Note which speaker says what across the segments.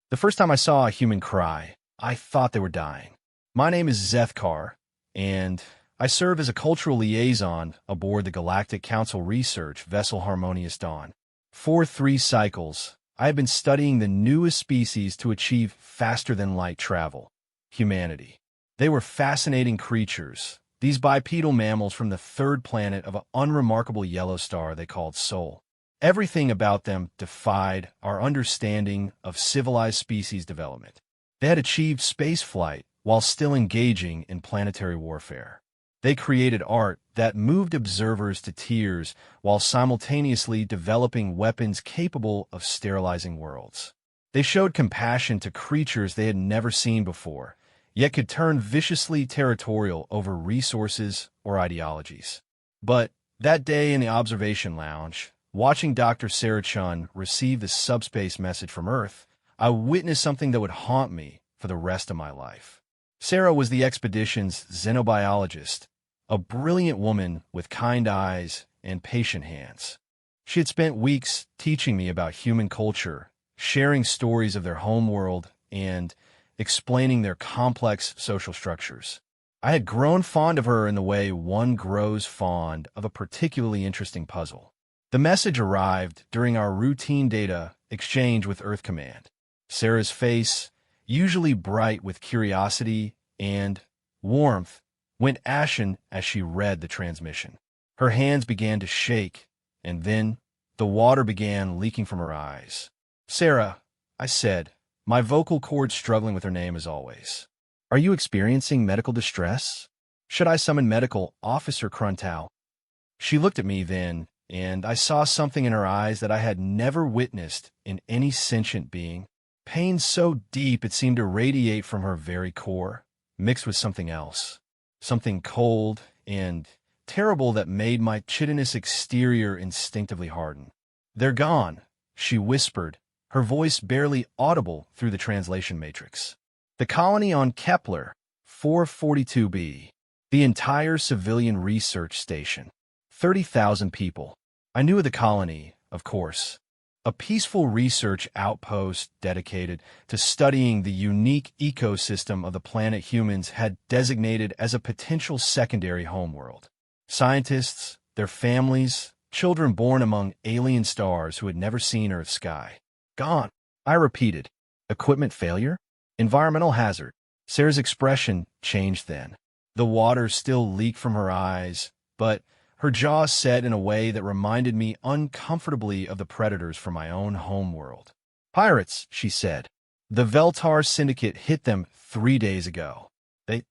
Speaker 1: The first time I saw a human cry, I thought they were dying. My name is Zethkar, and I serve as a cultural liaison aboard the Galactic Council research vessel Harmonious Dawn. For 3 cycles, I have been studying the newest species to achieve faster-than-light travel, humanity. They were fascinating creatures, these bipedal mammals from the third planet of an unremarkable yellow star they called Sol. Everything about them defied our understanding of civilized species development. They had achieved spaceflight while still engaging in planetary warfare. They created art that moved observers to tears while simultaneously developing weapons capable of sterilizing worlds. They showed compassion to creatures they had never seen before, yet could turn viciously territorial over resources or ideologies. But that day in the observation lounge, watching Dr. Sarah Chun receive the subspace message from Earth, I witnessed something that would haunt me for the rest of my life. Sarah was the expedition's xenobiologist, a brilliant woman with kind eyes and patient hands. She had spent weeks teaching me about human culture, sharing stories of their homeworld, and explaining their complex social structures. I had grown fond of her in the way one grows fond of a particularly interesting puzzle. The message arrived during our routine data exchange with Earth Command. Sarah's face, usually bright with curiosity and warmth, went ashen as she read the transmission. Her hands began to shake, and then the water began leaking from her eyes. "Sarah," I said, my vocal cords struggling with her name as always. "Are you experiencing medical distress? Should I summon Medical Officer Kruntow?" She looked at me then, and I saw something in her eyes that I had never witnessed in any sentient being. Pain so deep it seemed to radiate from her very core, mixed with something else. Something cold and terrible that made my chitinous exterior instinctively harden. "They're gone," she whispered, her voice barely audible through the translation matrix. "The colony on Kepler 442b. The entire civilian research station. 30,000 people. I knew of the colony, of course. A peaceful research outpost dedicated to studying the unique ecosystem of the planet humans had designated as a potential secondary homeworld. Scientists, their families, children born among alien stars who had never seen Earth's sky. Gone, I repeated. Equipment failure? Environmental hazard. Sarah's expression changed then. The water still leaked from her eyes, but her jaw set in a way that reminded me uncomfortably of the predators from my own homeworld. "Pirates," she said. "The Veltar Syndicate hit them 3 days ago. They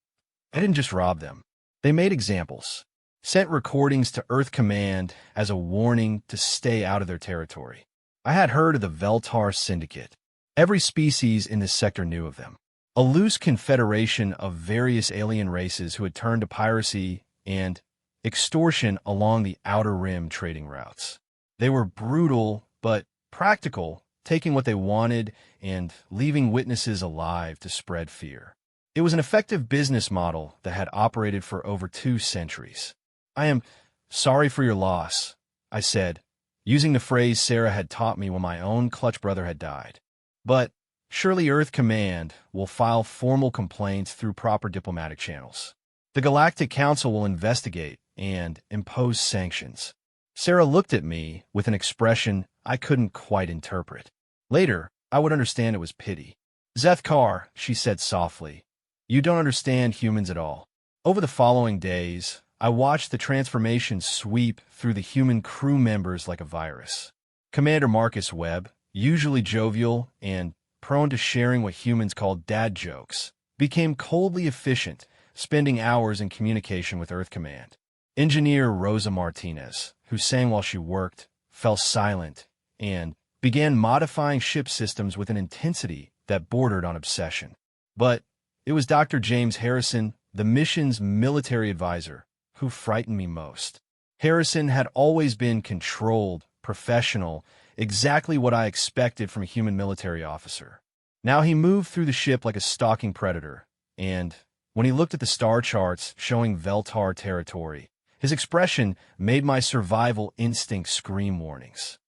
Speaker 1: didn't just rob them. They made examples, sent recordings to Earth Command as a warning to stay out of their territory." I had heard of the Veltar Syndicate. Every species in this sector knew of them. A loose confederation of various alien races who had turned to piracy and extortion along the Outer Rim trading routes. They were brutal but practical, taking what they wanted and leaving witnesses alive to spread fear. It was an effective business model that had operated for over 2 centuries. "I am sorry for your loss," I said, using the phrase Sarah had taught me when my own clutch brother had died. "But surely Earth Command will file formal complaints through proper diplomatic channels. The Galactic Council will investigate and impose sanctions." Sarah looked at me with an expression I couldn't quite interpret. Later, I would understand it was pity. "Zethkar," she said softly, "you don't understand humans at all." Over the following days, I watched the transformation sweep through the human crew members like a virus. Commander Marcus Webb, usually jovial and prone to sharing what humans called dad jokes, became coldly efficient, spending hours in communication with Earth Command. Engineer Rosa Martinez, who sang while she worked, fell silent and began modifying ship systems with an intensity that bordered on obsession. But it was Dr. James Harrison, the mission's military advisor, who frightened me most. Harrison had always been controlled, professional, exactly what I expected from a human military officer. Now he moved through the ship like a stalking predator, and when he looked at the star charts showing Veltar territory, his expression made my survival instinct scream warnings.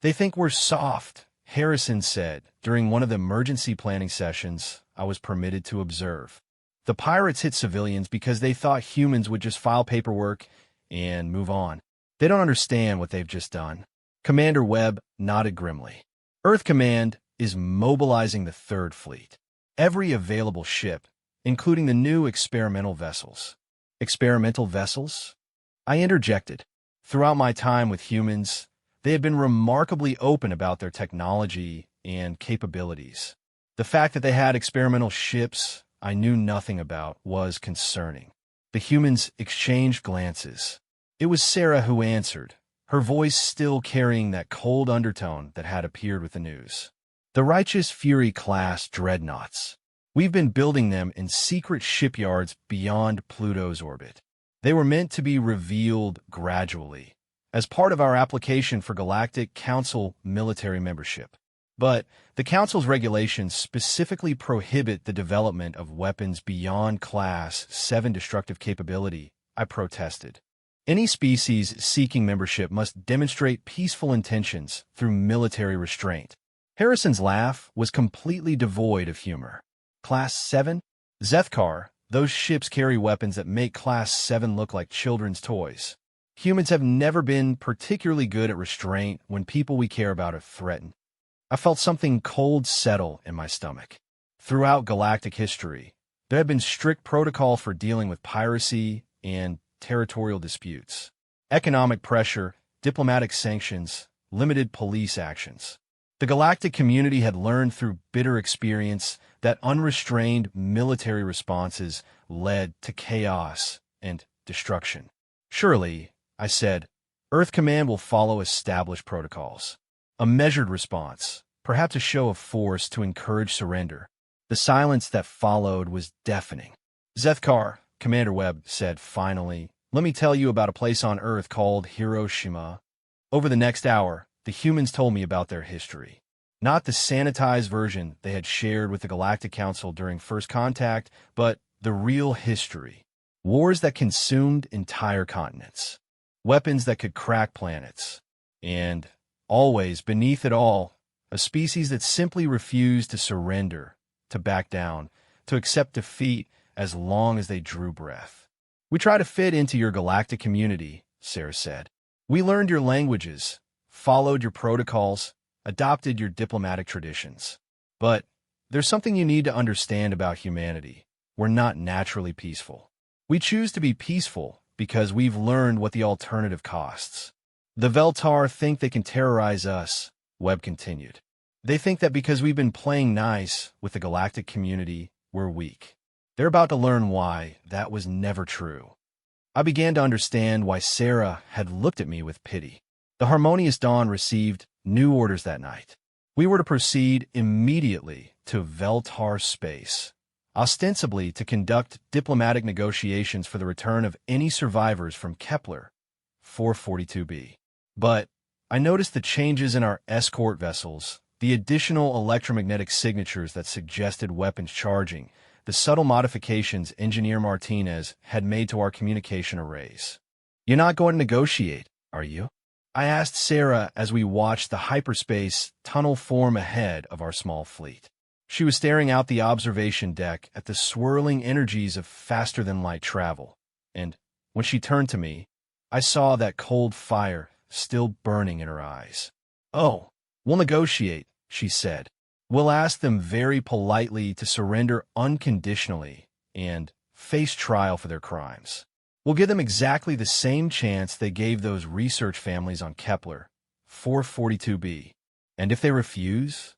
Speaker 1: "They think we're soft," Harrison said during one of the emergency planning sessions I was permitted to observe. The pirates hit civilians because they thought humans would just file paperwork and move on. They don't understand what they've just done. Commander Webb nodded grimly. Earth Command is mobilizing the Third Fleet. Every available ship, including the new experimental vessels. Experimental vessels? I interjected. Throughout my time with humans, they have been remarkably open about their technology and capabilities. The fact that they had experimental ships I knew nothing about was concerning. The humans exchanged glances. It was Sarah who answered, her voice still carrying that cold undertone that had appeared with the news. The Righteous Fury-class dreadnoughts. We've been building them in secret shipyards beyond Pluto's orbit. They were meant to be revealed gradually, as part of our application for Galactic Council military membership. But the Council's regulations specifically prohibit the development of weapons beyond Class 7 destructive capability, I protested. Any species seeking membership must demonstrate peaceful intentions through military restraint. Harrison's laugh was completely devoid of humor. Class 7? Zethkar, those ships carry weapons that make Class 7 look like children's toys. Humans have never been particularly good at restraint when people we care about are threatened. I felt something cold settle in my stomach. Throughout galactic history, there have been strict protocols for dealing with piracy and territorial disputes. Economic pressure, diplomatic sanctions, limited police actions. The galactic community had learned through bitter experience that unrestrained military responses led to chaos and destruction. Surely, I said, Earth Command will follow established protocols. A measured response, perhaps a show of force to encourage surrender. The silence that followed was deafening. Zethkar, Commander Webb said finally, let me tell you about a place on Earth called Hiroshima. Over the next hour, the humans told me about their history. Not the sanitized version they had shared with the Galactic Council during first contact, but the real history. Wars that consumed entire continents. Weapons that could crack planets. And always, beneath it all, a species that simply refused to surrender, to back down, to accept defeat as long as they drew breath. We try to fit into your galactic community, Sarah said. We learned your languages, followed your protocols, adopted your diplomatic traditions. But there's something you need to understand about humanity. We're not naturally peaceful. We choose to be peaceful because we've learned what the alternative costs. The Veltar think they can terrorize us, Webb continued. They think that because we've been playing nice with the galactic community, we're weak. They're about to learn why that was never true. I began to understand why Sarah had looked at me with pity. The Harmonious Dawn received new orders that night. We were to proceed immediately to Veltar space, ostensibly to conduct diplomatic negotiations for the return of any survivors from Kepler 442b. But I noticed the changes in our escort vessels, the additional electromagnetic signatures that suggested weapons charging, the subtle modifications Engineer Martinez had made to our communication arrays. You're not going to negotiate, are you? I asked Sarah as we watched the hyperspace tunnel form ahead of our small fleet. She was staring out the observation deck at the swirling energies of faster-than-light travel, and when she turned to me, I saw that cold fire still burning in her eyes. Oh, we'll negotiate, she said. We'll ask them very politely to surrender unconditionally and face trial for their crimes. We'll give them exactly the same chance they gave those research families on Kepler 442b. And if they refuse?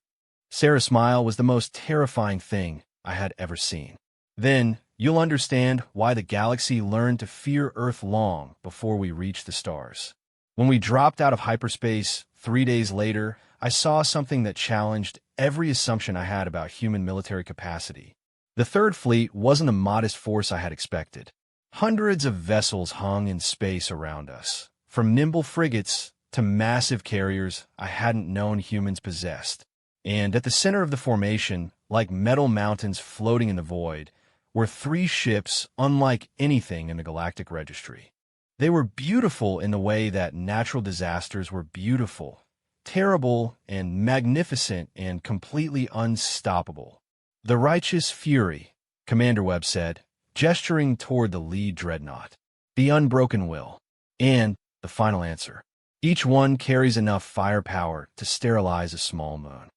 Speaker 1: Sarah's smile was the most terrifying thing I had ever seen. Then you'll understand why the galaxy learned to fear Earth long before we reached the stars. When we dropped out of hyperspace 3 days later, I saw something that challenged every assumption I had about human military capacity. The Third Fleet wasn't the modest force I had expected. Hundreds of vessels hung in space around us, from nimble frigates to massive carriers I hadn't known humans possessed. And at the center of the formation, like metal mountains floating in the void, were 3 ships unlike anything in the galactic registry. They were beautiful in the way that natural disasters were beautiful, terrible and magnificent and completely unstoppable. The righteous fury, Commander Webb said, gesturing toward the lead dreadnought. The unbroken will. And the final answer. Each one carries enough firepower to sterilize a small moon.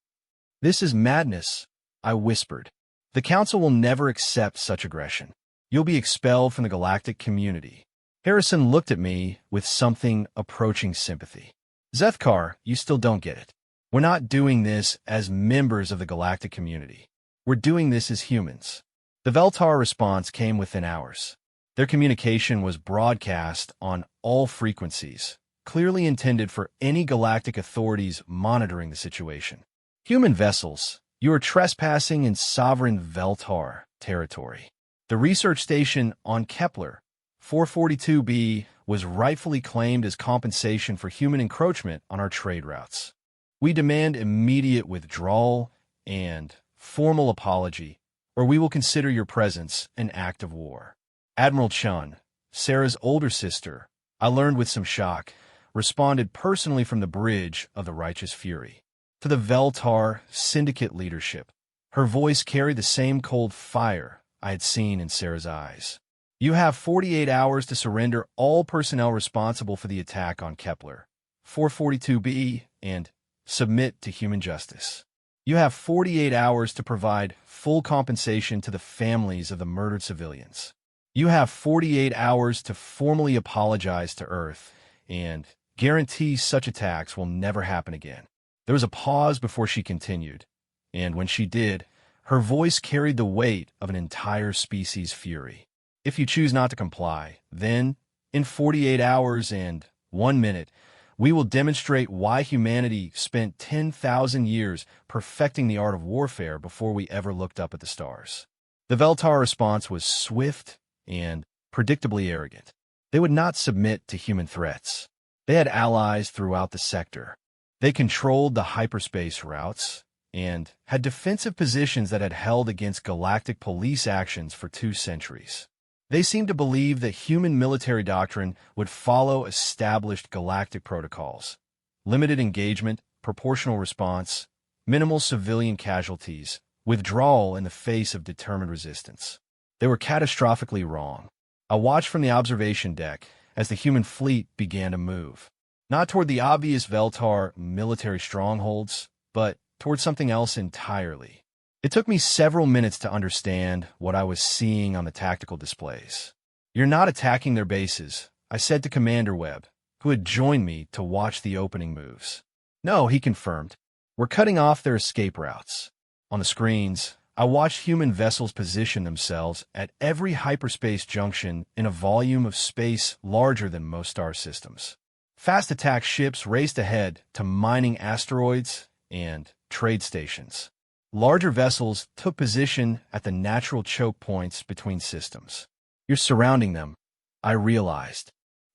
Speaker 1: This is madness, I whispered. The Council will never accept such aggression. You'll be expelled from the galactic community. Harrison looked at me with something approaching sympathy. Zethkar, you still don't get it. We're not doing this as members of the galactic community. We're doing this as humans. The Veltar response came within hours. Their communication was broadcast on all frequencies, clearly intended for any galactic authorities monitoring the situation. Human vessels, you are trespassing in sovereign Veltar territory. The research station on Kepler 442b was rightfully claimed as compensation for human encroachment on our trade routes. We demand immediate withdrawal and formal apology, or we will consider your presence an act of war. Admiral Chun, Sarah's older sister, I learned with some shock, responded personally from the bridge of the Righteous Fury. To the Veltar Syndicate leadership, her voice carried the same cold fire I had seen in Sarah's eyes. You have 48 hours to surrender all personnel responsible for the attack on Kepler 442b and submit to human justice. You have 48 hours to provide full compensation to the families of the murdered civilians. You have 48 hours to formally apologize to Earth and guarantee such attacks will never happen again. There was a pause before she continued, and when she did, her voice carried the weight of an entire species' fury. If you choose not to comply, then, in 48 hours and 1 minute, we will demonstrate why humanity spent 10,000 years perfecting the art of warfare before we ever looked up at the stars. The Veltar response was swift and predictably arrogant. They would not submit to human threats. They had allies throughout the sector. They controlled the hyperspace routes and had defensive positions that had held against galactic police actions for 2 centuries. They seemed to believe that human military doctrine would follow established galactic protocols: limited engagement, proportional response, minimal civilian casualties, withdrawal in the face of determined resistance. They were catastrophically wrong. I watched from the observation deck as the human fleet began to move, not toward the obvious Veltar military strongholds, but toward something else entirely. It took me several minutes to understand what I was seeing on the tactical displays. You're not attacking their bases, I said to Commander Webb, who had joined me to watch the opening moves. No, he confirmed. We're cutting off their escape routes. On the screens, I watched human vessels position themselves at every hyperspace junction in a volume of space larger than most star systems. Fast attack ships raced ahead to mining asteroids and trade stations. Larger vessels took position at the natural choke points between systems. You're surrounding them, I realized.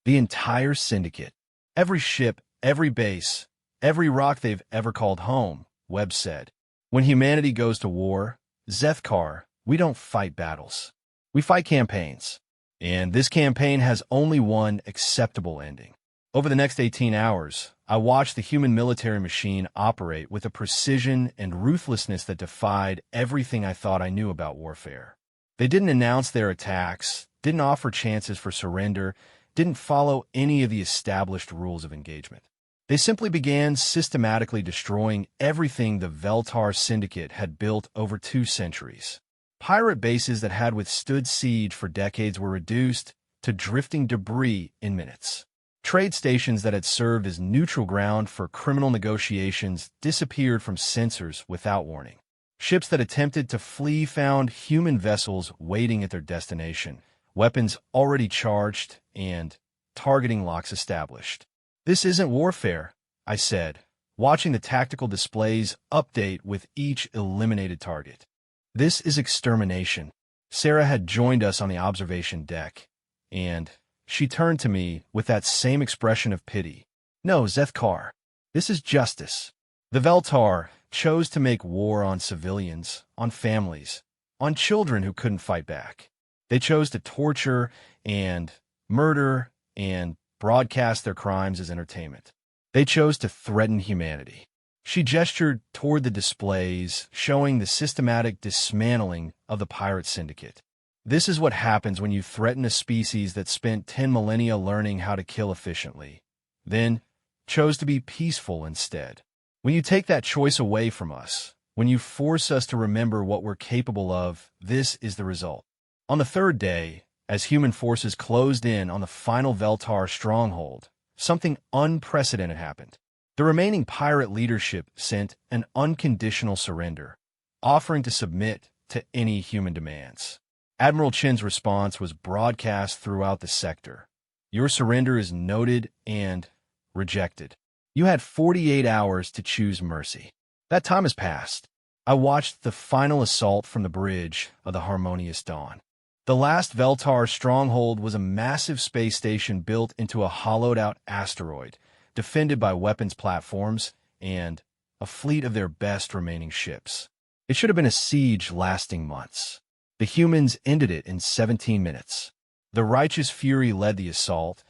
Speaker 1: The entire syndicate. Every ship, every base, every rock they've ever called home, Webb said. When humanity goes to war, Zethkar, we don't fight battles. We fight campaigns. And this campaign has only one acceptable ending. Over the next 18 hours, I watched the human military machine operate with a precision and ruthlessness that defied everything I thought I knew about warfare. They didn't announce their attacks, didn't offer chances for surrender, didn't follow any of the established rules of engagement. They simply began systematically destroying everything the Veltar Syndicate had built over 2 centuries. Pirate bases that had withstood siege for decades were reduced to drifting debris in minutes. Trade stations that had served as neutral ground for criminal negotiations disappeared from sensors without warning. Ships that attempted to flee found human vessels waiting at their destination, weapons already charged, and targeting locks established. This isn't warfare, I said, watching the tactical displays update with each eliminated target. This is extermination. Sarah had joined us on the observation deck, and she turned to me with that same expression of pity. No, Zethkar, this is justice. The Veltar chose to make war on civilians, on families, on children who couldn't fight back. They chose to torture and murder and broadcast their crimes as entertainment. They chose to threaten humanity. She gestured toward the displays, showing the systematic dismantling of the pirate syndicate. This is what happens when you threaten a species that spent 10 millennia learning how to kill efficiently, then chose to be peaceful instead. When you take that choice away from us, when you force us to remember what we're capable of, this is the result. On the third day, as human forces closed in on the final Veltar stronghold, something unprecedented happened. The remaining pirate leadership sent an unconditional surrender, offering to submit to any human demands. Admiral Chin's response was broadcast throughout the sector. Your surrender is noted and rejected. You had 48 hours to choose mercy. That time has passed. I watched the final assault from the bridge of the Harmonious Dawn. The last Veltar stronghold was a massive space station built into a hollowed-out asteroid, defended by weapons platforms and a fleet of their best remaining ships. It should have been a siege lasting months. The humans ended it in 17 minutes. The righteous fury led the assault,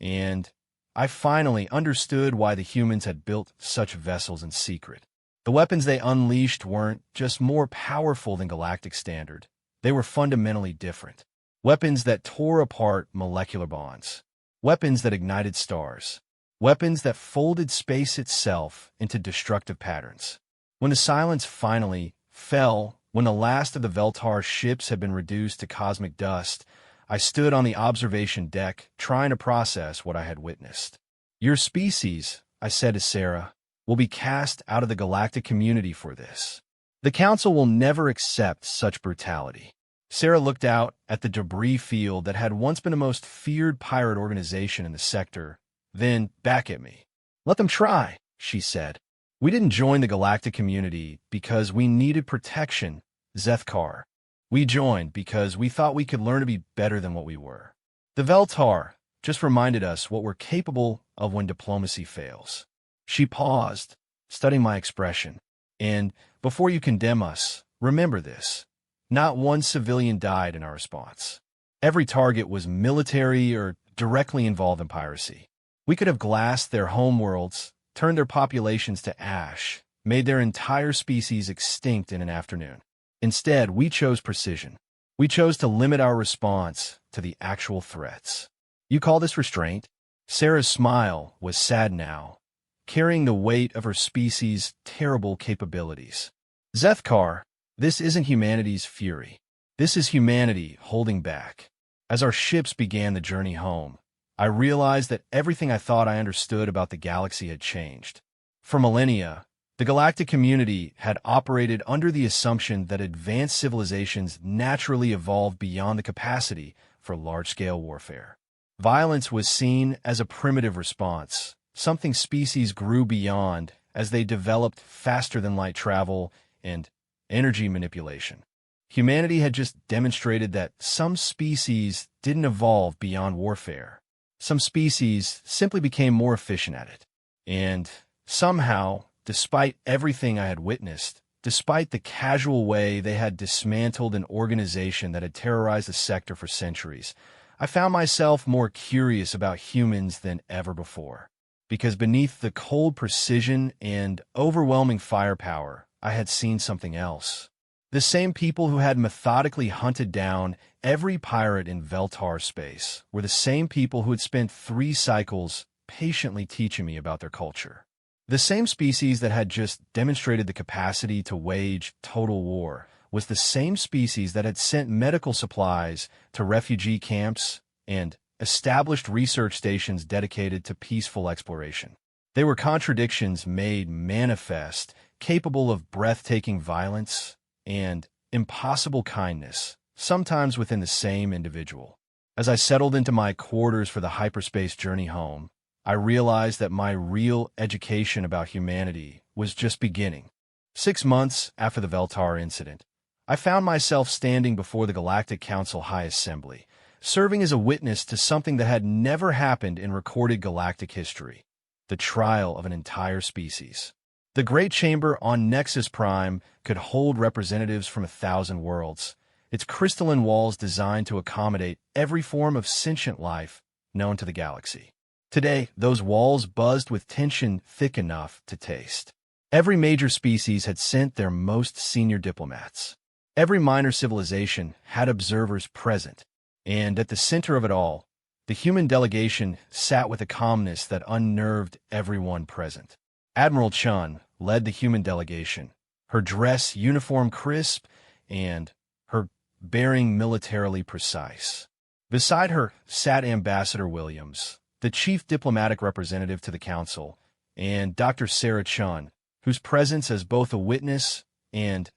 Speaker 1: and I finally understood why the humans had built such vessels in secret. The weapons they unleashed weren't just more powerful than galactic standard. They were fundamentally different. Weapons that tore apart molecular bonds. Weapons that ignited stars. Weapons that folded space itself into destructive patterns. When the silence finally fell, when the last of the Veltar ships had been reduced to cosmic dust, I stood on the observation deck, trying to process what I had witnessed. Your species, I said to Sarah, will be cast out of the galactic community for this. The Council will never accept such brutality. Sarah looked out at the debris field that had once been the most feared pirate organization in the sector, then back at me. Let them try, she said. We didn't join the galactic community because we needed protection, Zethkar. We joined because we thought we could learn to be better than what we were. The Veltar just reminded us what we're capable of when diplomacy fails. She paused, studying my expression. And before you condemn us, remember this. Not one civilian died in our response. Every target was military or directly involved in piracy. We could have glassed their homeworlds, turned their populations to ash, made their entire species extinct in an afternoon. Instead, we chose precision. We chose to limit our response to the actual threats. You call this restraint? Sarah's smile was sad now, carrying the weight of her species' terrible capabilities. Zethkar, this isn't humanity's fury. This is humanity holding back. As our ships began the journey home, I realized that everything I thought I understood about the galaxy had changed. For millennia, the galactic community had operated under the assumption that advanced civilizations naturally evolved beyond the capacity for large-scale warfare. Violence was seen as a primitive response, something species grew beyond as they developed faster-than-light travel and energy manipulation. Humanity had just demonstrated that some species didn't evolve beyond warfare. Some species simply became more efficient at it. And somehow, despite everything I had witnessed, despite the casual way they had dismantled an organization that had terrorized the sector for centuries, I found myself more curious about humans than ever before. Because beneath the cold precision and overwhelming firepower, I had seen something else. The same people who had methodically hunted down every pirate in Veltar space were the same people who had spent 3 cycles patiently teaching me about their culture. The same species that had just demonstrated the capacity to wage total war was the same species that had sent medical supplies to refugee camps and established research stations dedicated to peaceful exploration. They were contradictions made manifest, capable of breathtaking violence and impossible kindness, sometimes within the same individual. As I settled into my quarters for the hyperspace journey home, I realized that my real education about humanity was just beginning. 6 months after the Veltar incident, I found myself standing before the Galactic Council High Assembly, serving as a witness to something that had never happened in recorded galactic history: the trial of an entire species. The Great Chamber on Nexus Prime could hold representatives from 1,000 worlds, its crystalline walls designed to accommodate every form of sentient life known to the galaxy. Today, those walls buzzed with tension thick enough to taste. Every major species had sent their most senior diplomats. Every minor civilization had observers present, and at the center of it all, the human delegation sat with a calmness that unnerved everyone present. Admiral Chun led the human delegation, her dress uniform crisp and her bearing militarily precise. Beside her sat Ambassador Williams, the chief diplomatic representative to the council, and Dr. Sarah Chun, whose presence as both a witness and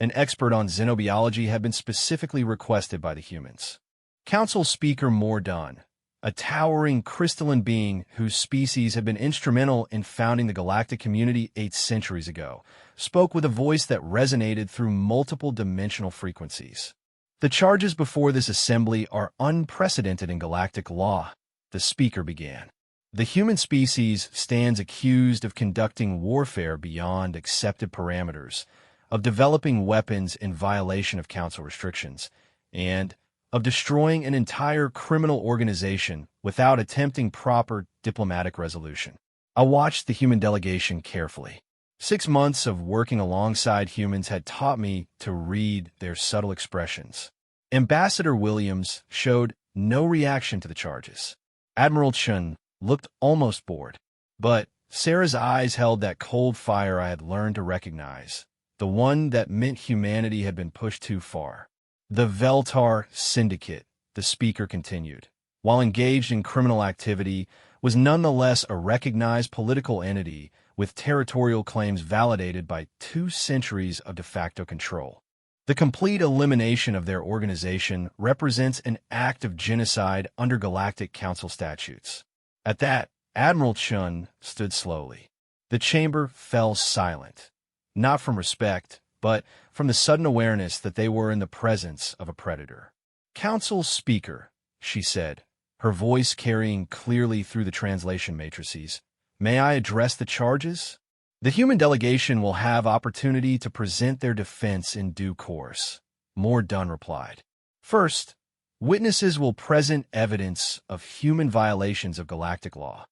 Speaker 1: an expert on xenobiology had been specifically requested by the humans. Council Speaker Mordun, a towering crystalline being whose species had been instrumental in founding the galactic community 8 centuries ago, spoke with a voice that resonated through multiple dimensional frequencies. The charges before this assembly are unprecedented in galactic law, the speaker began. The human species stands accused of conducting warfare beyond accepted parameters, of developing weapons in violation of council restrictions, and of destroying an entire criminal organization without attempting proper diplomatic resolution. I watched the human delegation carefully. 6 months of working alongside humans had taught me to read their subtle expressions. Ambassador Williams showed no reaction to the charges. Admiral Chun looked almost bored, but Sarah's eyes held that cold fire I had learned to recognize, the one that meant humanity had been pushed too far. The Veltar Syndicate, the speaker continued, while engaged in criminal activity, was nonetheless a recognized political entity with territorial claims validated by 2 centuries of de facto control. The complete elimination of their organization represents an act of genocide under Galactic Council statutes. At that, Admiral Chun stood slowly. The chamber fell silent, not from respect, but from the sudden awareness that they were in the presence of a predator. "Council Speaker," she said, her voice carrying clearly through the translation matrices, "may I address the charges?" "The human delegation will have opportunity to present their defense in due course," Mordun replied. "First, witnesses will present evidence of human violations of galactic law.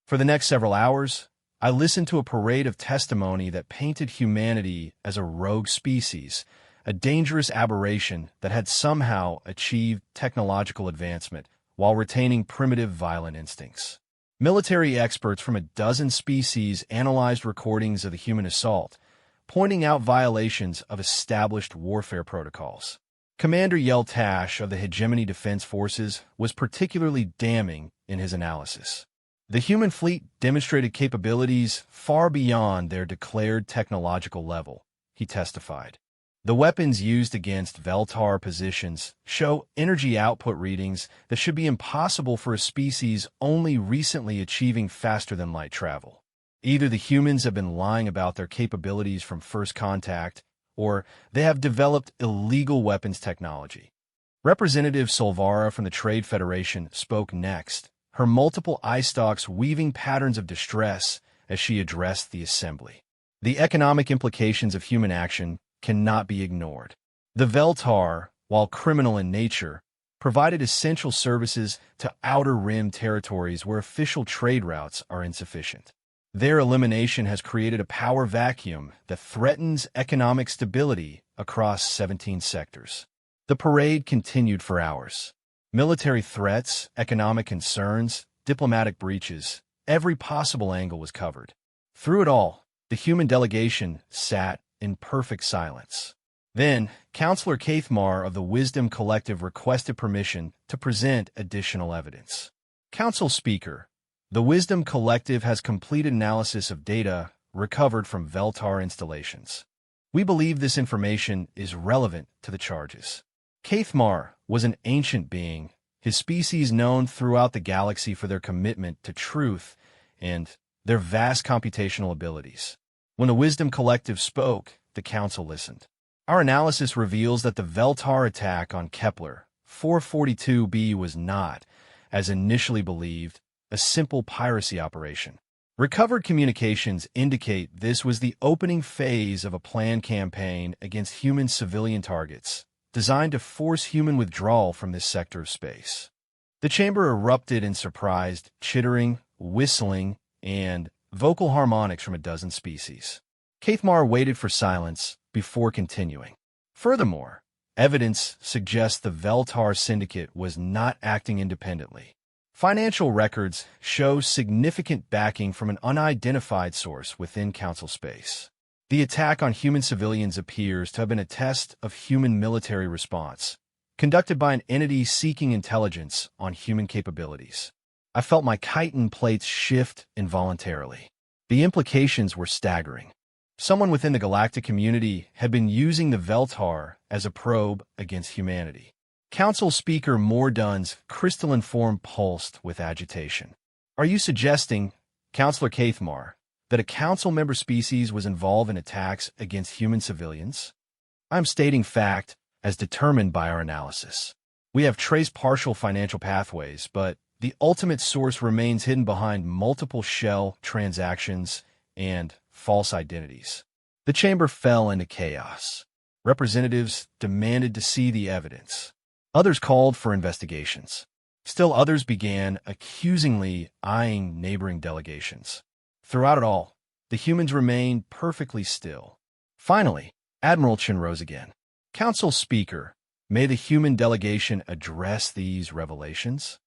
Speaker 1: For the next several hours, I listened to a parade of testimony that painted humanity as a rogue species, a dangerous aberration that had somehow achieved technological advancement while retaining primitive violent instincts. Military experts from a dozen species analyzed recordings of the human assault, pointing out violations of established warfare protocols. Commander Yeltash of the Hegemony Defense Forces was particularly damning in his analysis. The human fleet demonstrated capabilities far beyond their declared technological level, he testified. The weapons used against Veltar positions show energy output readings that should be impossible for a species only recently achieving faster-than-light travel. Either the humans have been lying about their capabilities from first contact, or they have developed illegal weapons technology. Representative Solvara from the Trade Federation spoke next, her multiple eye stalks weaving patterns of distress as she addressed the assembly. The economic implications of human action cannot be ignored. The Veltar, while criminal in nature, provided essential services to outer rim territories where official trade routes are insufficient. Their elimination has created a power vacuum that threatens economic stability across 17 sectors. The parade continued for hours. Military threats, economic concerns, diplomatic breaches, every possible angle was covered. Through it all, the human delegation sat in perfect silence. Then, Counselor Kathmar of the Wisdom Collective requested permission to present additional evidence. "Council Speaker, the Wisdom Collective has completed analysis of data recovered from Veltar installations. We believe this information is relevant to the charges." Kathmar was an ancient being, his species known throughout the galaxy for their commitment to truth and their vast computational abilities. When the Wisdom Collective spoke, the Council listened. "Our analysis reveals that the Veltar attack on Kepler 442b was not, as initially believed, a simple piracy operation. Recovered communications indicate this was the opening phase of a planned campaign against human civilian targets, designed to force human withdrawal from this sector of space. The chamber erupted in surprised chittering, whistling, and vocal harmonics from a dozen species. Cathmar waited for silence before continuing. Furthermore, evidence suggests the Veltar Syndicate was not acting independently. Financial records show significant backing from an unidentified source within Council space. The attack on human civilians appears to have been a test of human military response, conducted by an entity seeking intelligence on human capabilities. I felt my chitin plates shift involuntarily. The implications were staggering. Someone within the galactic community had been using the Veltar as a probe against humanity. Council Speaker Mordun's crystalline form pulsed with agitation. Are you suggesting, Councillor Cathmar, that a council member species was involved in attacks against human civilians? I am stating fact as determined by our analysis. We have traced partial financial pathways, but the ultimate source remains hidden behind multiple shell transactions and false identities. The chamber fell into chaos. Representatives demanded to see the evidence. Others called for investigations. Still others began accusingly eyeing neighboring delegations. Throughout it all, the humans remained perfectly still. Finally, Admiral Chen rose again. Council Speaker, may the human delegation address these revelations?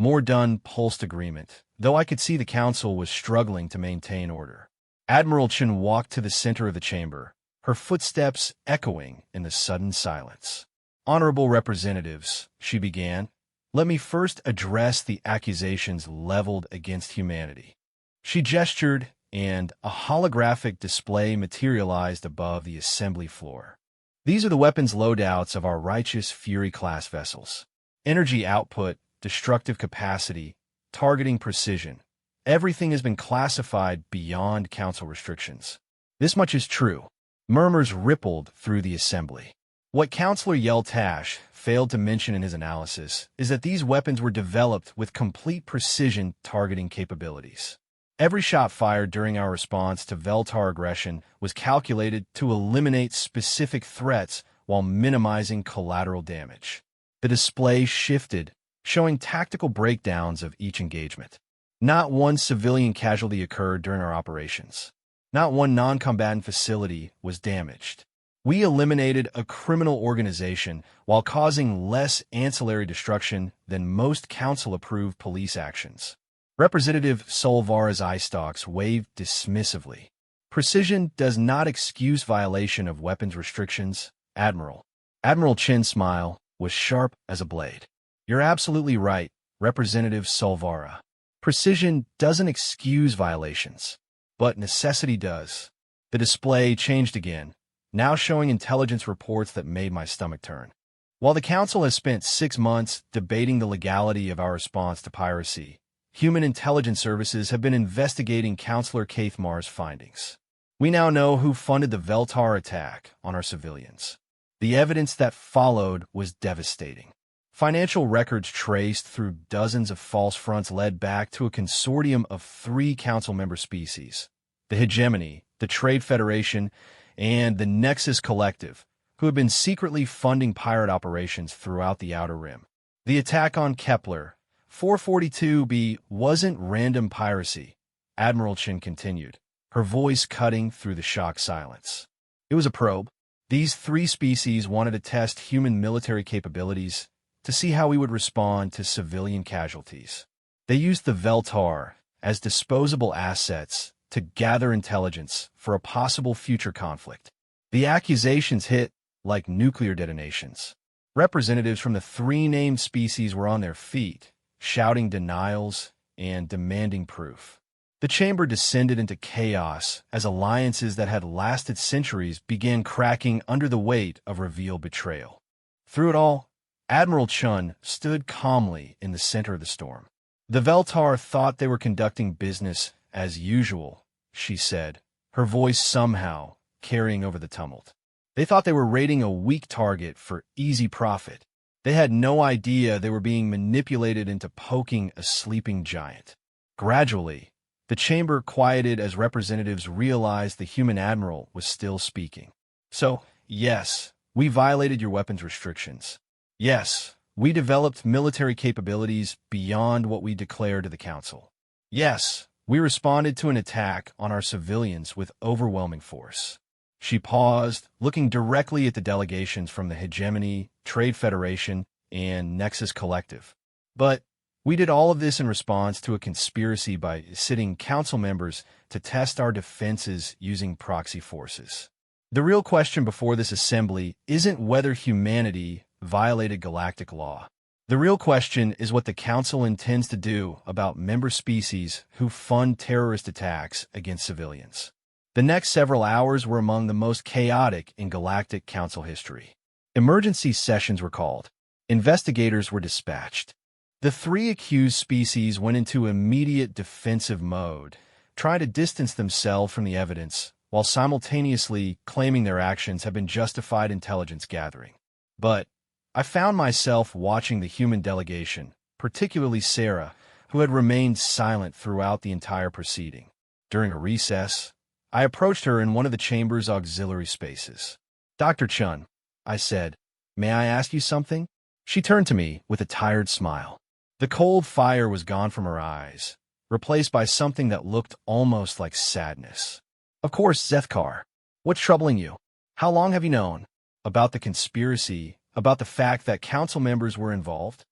Speaker 1: Mordun pulsed agreement, though I could see the council was struggling to maintain order. Admiral Chen walked to the center of the chamber, her footsteps echoing in the sudden silence. Honorable representatives, she began, let me first address the accusations leveled against humanity. She gestured, and a holographic display materialized above the assembly floor. These are the weapons loadouts of our Righteous Fury-class vessels. Energy output, destructive capacity, targeting precision. Everything has been classified beyond council restrictions. This much is true. Murmurs rippled through the assembly. What Councillor Yeltash failed to mention in his analysis is that these weapons were developed with complete precision targeting capabilities. Every shot fired during our response to Veltar aggression was calculated to eliminate specific threats while minimizing collateral damage. The display shifted, showing tactical breakdowns of each engagement. Not one civilian casualty occurred during our operations. Not one non-combatant facility was damaged. We eliminated a criminal organization while causing less ancillary destruction than most council-approved police actions. Representative Solvara's eye stalks waved dismissively. Precision does not excuse violation of weapons restrictions, Admiral. Admiral Chen's smile was sharp as a blade. You're absolutely right, Representative Solvara. Precision doesn't excuse violations, but necessity does. The display changed again, now showing intelligence reports that made my stomach turn. While the Council has spent 6 months debating the legality of our response to piracy, Human Intelligence Services have been investigating Councillor Cathmar's findings. We now know who funded the Veltar attack on our civilians. The evidence that followed was devastating. Financial records traced through dozens of false fronts led back to a consortium of 3 council member species, the Hegemony, the Trade Federation, and the Nexus Collective, who had been secretly funding pirate operations throughout the Outer Rim. The attack on Kepler 442b wasn't random piracy, Admiral Chen continued, her voice cutting through the shocked silence. It was a probe. These 3 species wanted to test human military capabilities to see how we would respond to civilian casualties. They used the Veltar as disposable assets to gather intelligence for a possible future conflict. The accusations hit like nuclear detonations. Representatives from the 3 named species were on their feet, shouting denials and demanding proof. The chamber descended into chaos as alliances that had lasted centuries began cracking under the weight of revealed betrayal. Through it all, Admiral Chun stood calmly in the center of the storm. The Veltar thought they were conducting business as usual, she said, her voice somehow carrying over the tumult. They thought they were raiding a weak target for easy profit. They had no idea they were being manipulated into poking a sleeping giant. Gradually, the chamber quieted as representatives realized the human admiral was still speaking. So, yes, we violated your weapons restrictions. Yes, We developed military capabilities beyond what we declared to the Council. Yes, we responded to an attack on our civilians with overwhelming force. She paused, looking directly at the delegations from the Hegemony, Trade Federation, and Nexus Collective. But we did all of this in response to a conspiracy by sitting council members to test our defenses using proxy forces. The real question before this assembly isn't whether humanity violated galactic law. The real question is what the Council intends to do about member species who fund terrorist attacks against civilians. The next several hours were among the most chaotic in Galactic Council history. Emergency sessions were called. Investigators were dispatched. The three accused species went into immediate defensive mode, trying to distance themselves from the evidence, while simultaneously claiming their actions have been justified intelligence gathering. But I found myself watching the human delegation, particularly Sarah, who had remained silent throughout the entire proceeding. During a recess, I approached her in one of the chamber's auxiliary spaces. "Dr. Chun," I said, "may I ask you something?" She turned to me with a tired smile. The cold fire was gone from her eyes, replaced by something that looked almost like sadness. "Of course, Zethkar. What's troubling you? How long have you known? About the conspiracy, about the fact that council members were involved?"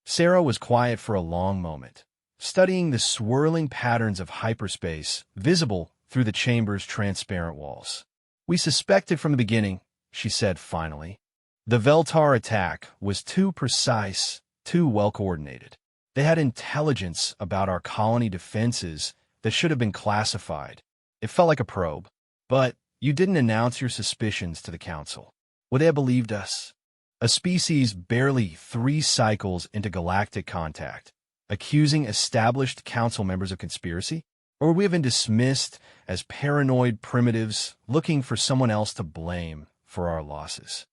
Speaker 1: Sarah was quiet for a long moment, studying the swirling patterns of hyperspace visible through the chamber's transparent walls. "We suspected from the beginning," she said finally. "The Veltar attack was too precise, too well-coordinated. They had intelligence about our colony defenses that should have been classified. It felt like a probe. But you didn't announce your suspicions to the Council. Would they have believed us? A species barely 3 cycles into galactic contact, accusing established Council members of conspiracy? Or would we have been dismissed as paranoid primitives looking for someone else to blame for our losses?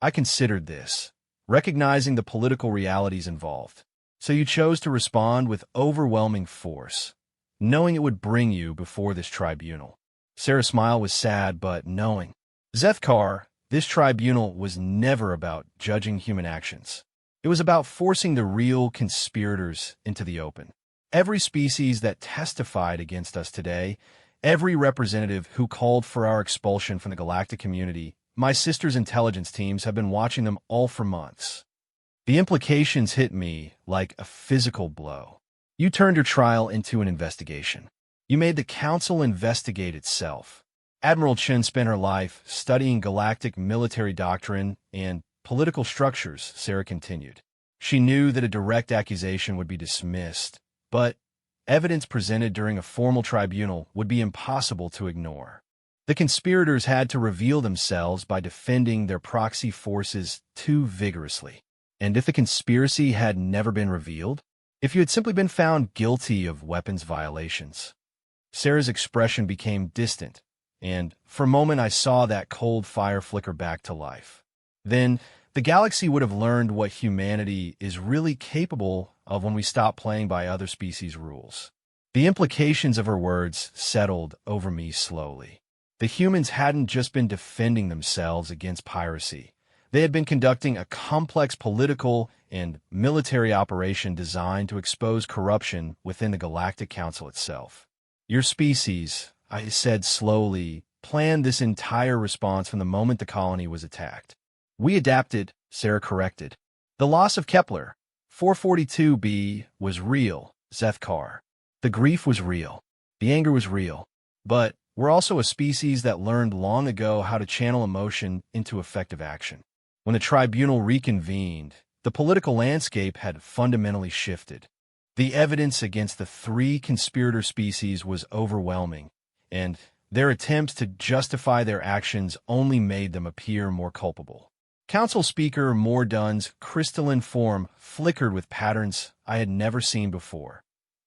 Speaker 1: I considered this, recognizing the political realities involved. So you chose to respond with overwhelming force, knowing it would bring you before this tribunal. Sarah's smile was sad but knowing. Zethkar, this tribunal was never about judging human actions. It was about forcing the real conspirators into the open. Every species that testified against us today, every representative who called for our expulsion from the galactic community, my sister's intelligence teams have been watching them all for months. The implications hit me like a physical blow. You turned your trial into an investigation. You made the Council investigate itself. Admiral Chen spent her life studying galactic military doctrine and political structures, Sarah continued. She knew that a direct accusation would be dismissed, but evidence presented during a formal tribunal would be impossible to ignore. The conspirators had to reveal themselves by defending their proxy forces too vigorously. And if the conspiracy had never been revealed? If you had simply been found guilty of weapons violations? Sarah's expression became distant, and for a moment I saw that cold fire flicker back to life. Then the galaxy would have learned what humanity is really capable of when we stop playing by other species' rules. The implications of her words settled over me slowly. The humans hadn't just been defending themselves against piracy. They had been conducting a complex political and military operation designed to expose corruption within the Galactic Council itself. Your species, I said slowly, planned this entire response from the moment the colony was attacked. We adapted, Sarah corrected. The loss of Kepler 442b was real, Zethkar. The grief was real. The anger was real. But we're also a species that learned long ago how to channel emotion into effective action. When the tribunal reconvened, the political landscape had fundamentally shifted. The evidence against the 3 conspirator species was overwhelming, and their attempts to justify their actions only made them appear more culpable. Council Speaker Mordunn's crystalline form flickered with patterns I had never seen before.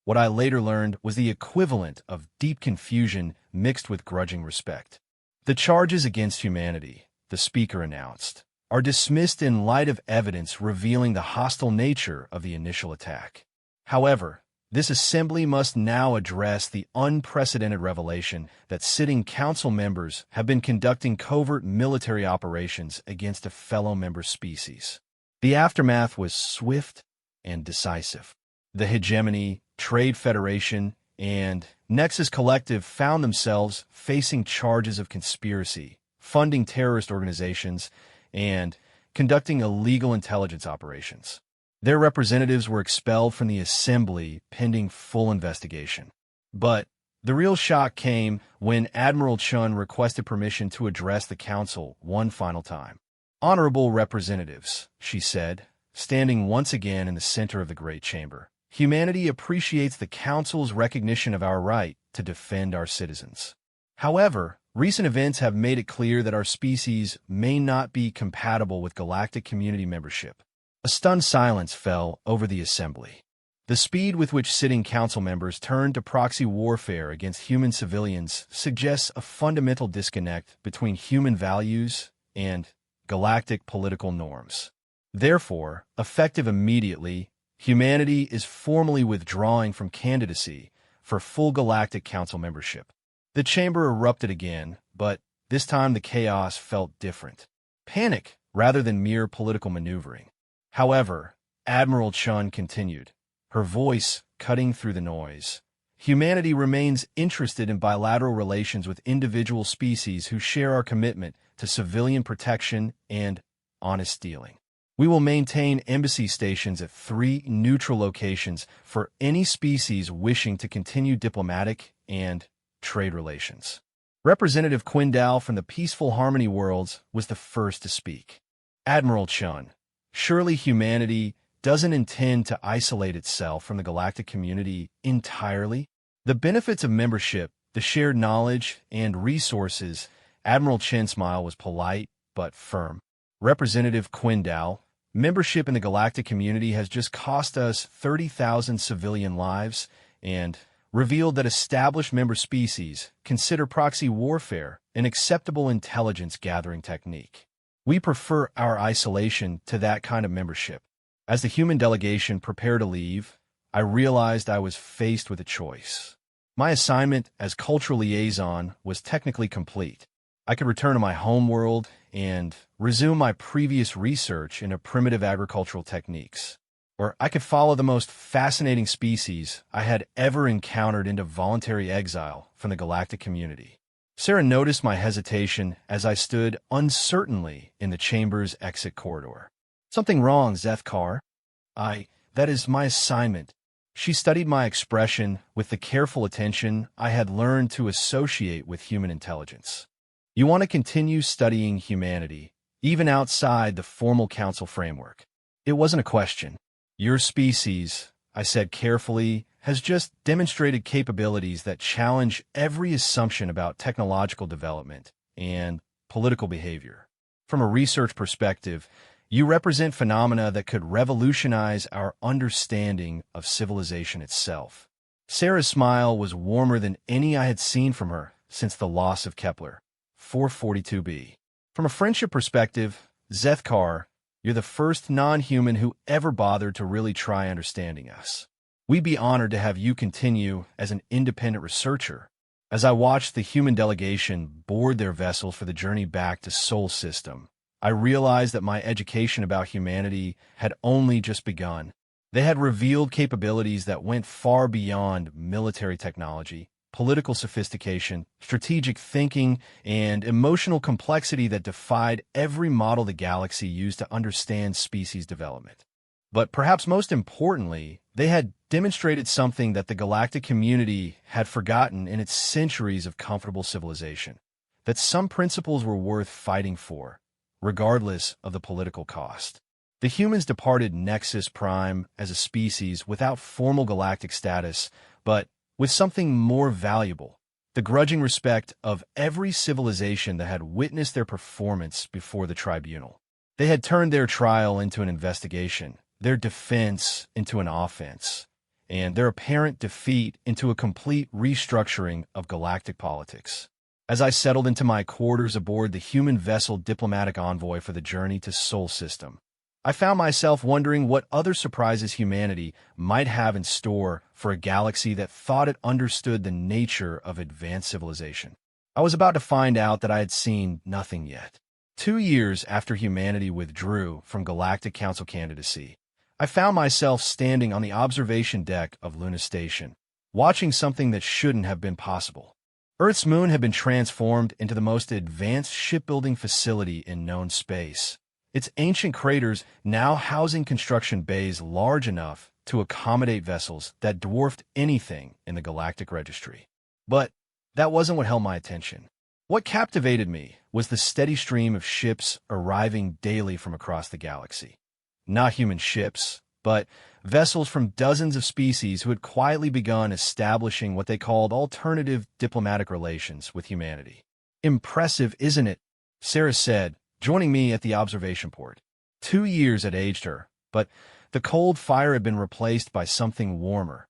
Speaker 1: What I later learned was the equivalent of deep confusion mixed with grudging respect. The charges against humanity, the Speaker announced, are dismissed in light of evidence revealing the hostile nature of the initial attack. However, this assembly must now address the unprecedented revelation that sitting council members have been conducting covert military operations against a fellow member species. The aftermath was swift and decisive. The hegemony, Trade Federation, and Nexus Collective found themselves facing charges of conspiracy, funding terrorist organizations, and conducting illegal intelligence operations. Their representatives were expelled from the assembly pending full investigation. But the real shock came when Admiral Chun requested permission to address the council one final time. "Honorable representatives," she said, standing once again in the center of the Great Chamber. "Humanity appreciates the Council's recognition of our right to defend our citizens. However, recent events have made it clear that our species may not be compatible with galactic community membership." A stunned silence fell over the assembly. The speed with which sitting council members turned to proxy warfare against human civilians suggests a fundamental disconnect between human values and galactic political norms. Therefore, effective immediately, humanity is formally withdrawing from candidacy for full Galactic Council membership. The chamber erupted again, but this time the chaos felt different. Panic rather than mere political maneuvering. However, Admiral Chun continued, her voice cutting through the noise. "Humanity remains interested in bilateral relations with individual species who share our commitment to civilian protection and honest dealing. We will maintain embassy stations at 3 neutral locations for any species wishing to continue diplomatic and trade relations." Representative Quindal from the Peaceful Harmony Worlds was the first to speak. "Admiral Chun, surely humanity doesn't intend to isolate itself from the galactic community entirely? The benefits of membership, the shared knowledge and resources." Admiral Chen's smile was polite but firm. "Representative Quindal, membership in the galactic community has just cost us 30,000 civilian lives and revealed that established member species consider proxy warfare an acceptable intelligence gathering technique. We prefer our isolation to that kind of membership." As the human delegation prepared to leave, I realized I was faced with a choice. My assignment as cultural liaison was technically complete. I could return to my homeworld and resume my previous research into primitive agricultural techniques. Or I could follow the most fascinating species I had ever encountered into voluntary exile from the galactic community. Sarah noticed my hesitation as I stood uncertainly in the chamber's exit corridor. "Something wrong, Zethkar?" That is my assignment." She studied my expression with the careful attention I had learned to associate with human intelligence. "You want to continue studying humanity, even outside the formal council framework." It wasn't a question. "Your species," I said carefully, "has just demonstrated capabilities that challenge every assumption about technological development and political behavior. From a research perspective, you represent phenomena that could revolutionize our understanding of civilization itself." Sarah's smile was warmer than any I had seen from her since the loss of Kepler 442b. "From a friendship perspective, Zethkar, you're the first non-human who ever bothered to really try understanding us. We'd be honored to have you continue as an independent researcher." As I watched the human delegation board their vessels for the journey back to Sol System, I realized that my education about humanity had only just begun. They had revealed capabilities that went far beyond military technology, political sophistication, strategic thinking, and emotional complexity that defied every model the galaxy used to understand species development. But perhaps most importantly, they had demonstrated something that the galactic community had forgotten in its centuries of comfortable civilization: that some principles were worth fighting for, regardless of the political cost. The humans departed Nexus Prime as a species without formal galactic status, but with something more valuable: the grudging respect of every civilization that had witnessed their performance before the tribunal. They had turned their trial into an investigation, their defense into an offense, and their apparent defeat into a complete restructuring of galactic politics. As I settled into my quarters aboard the human vessel diplomatic envoy for the journey to Sol System, I found myself wondering what other surprises humanity might have in store for a galaxy that thought it understood the nature of advanced civilization. I was about to find out that I had seen nothing yet. 2 years after humanity withdrew from Galactic Council candidacy, I found myself standing on the observation deck of Luna Station, watching something that shouldn't have been possible. Earth's moon had been transformed into the most advanced shipbuilding facility in known space, its ancient craters now housing construction bays large enough to accommodate vessels that dwarfed anything in the galactic registry. But that wasn't what held my attention. What captivated me was the steady stream of ships arriving daily from across the galaxy. Not human ships, but vessels from dozens of species who had quietly begun establishing what they called alternative diplomatic relations with humanity. "Impressive, isn't it?" Sarah said, joining me at the observation port. 2 years had aged her, but the cold fire had been replaced by something warmer.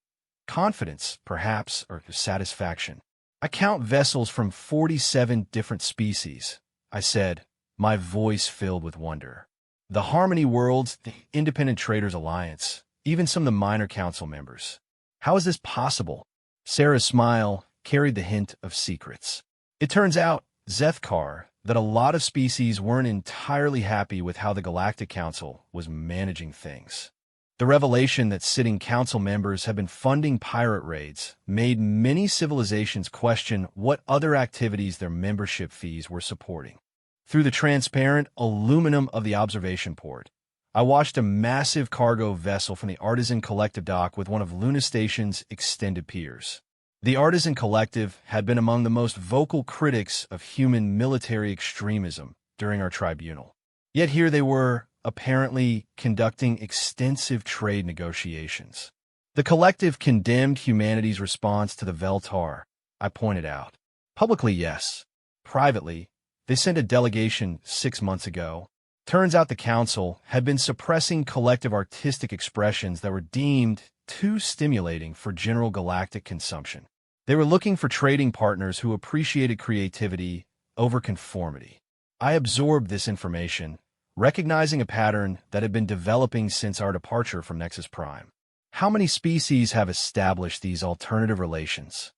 Speaker 1: Confidence, perhaps, or satisfaction. "I count vessels from 47 different species," I said, my voice filled with wonder. "The Harmony Worlds, the Independent Traders Alliance, even some of the minor council members. How is this possible?" Sarah's smile carried the hint of secrets. "It turns out, Zethkar, that a lot of species weren't entirely happy with how the Galactic Council was managing things. The revelation that sitting council members had been funding pirate raids made many civilizations question what other activities their membership fees were supporting. Through the transparent aluminum of the observation port, I watched a massive cargo vessel from the Artisan Collective dock with one of Luna Station's extended peers. The Artisan Collective had been among the most vocal critics of human military extremism during our tribunal. Yet here they were, apparently conducting extensive trade negotiations. The collective condemned humanity's response to the Veltar, I pointed out. Publicly, yes. Privately, they sent a delegation 6 months ago. Turns out the council had been suppressing collective artistic expressions that were deemed too stimulating for general galactic consumption. They were looking for trading partners who appreciated creativity over conformity. I absorbed this information, recognizing a pattern that had been developing since our departure from Nexus Prime. "How many species have established these alternative relations?"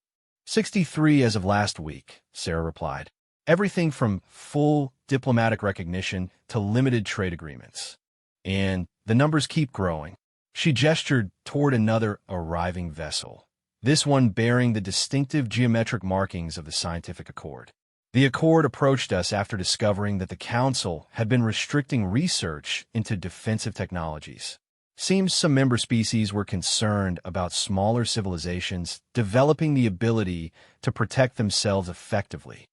Speaker 1: 63 as of last week, Sarah replied. "Everything from full diplomatic recognition to limited trade agreements. And the numbers keep growing." She gestured toward another arriving vessel, this one bearing the distinctive geometric markings of the Scientific Accord. The Accord approached us after discovering that the Council had been restricting research into defensive technologies. Seems some member species were concerned about smaller civilizations developing the ability to protect themselves effectively.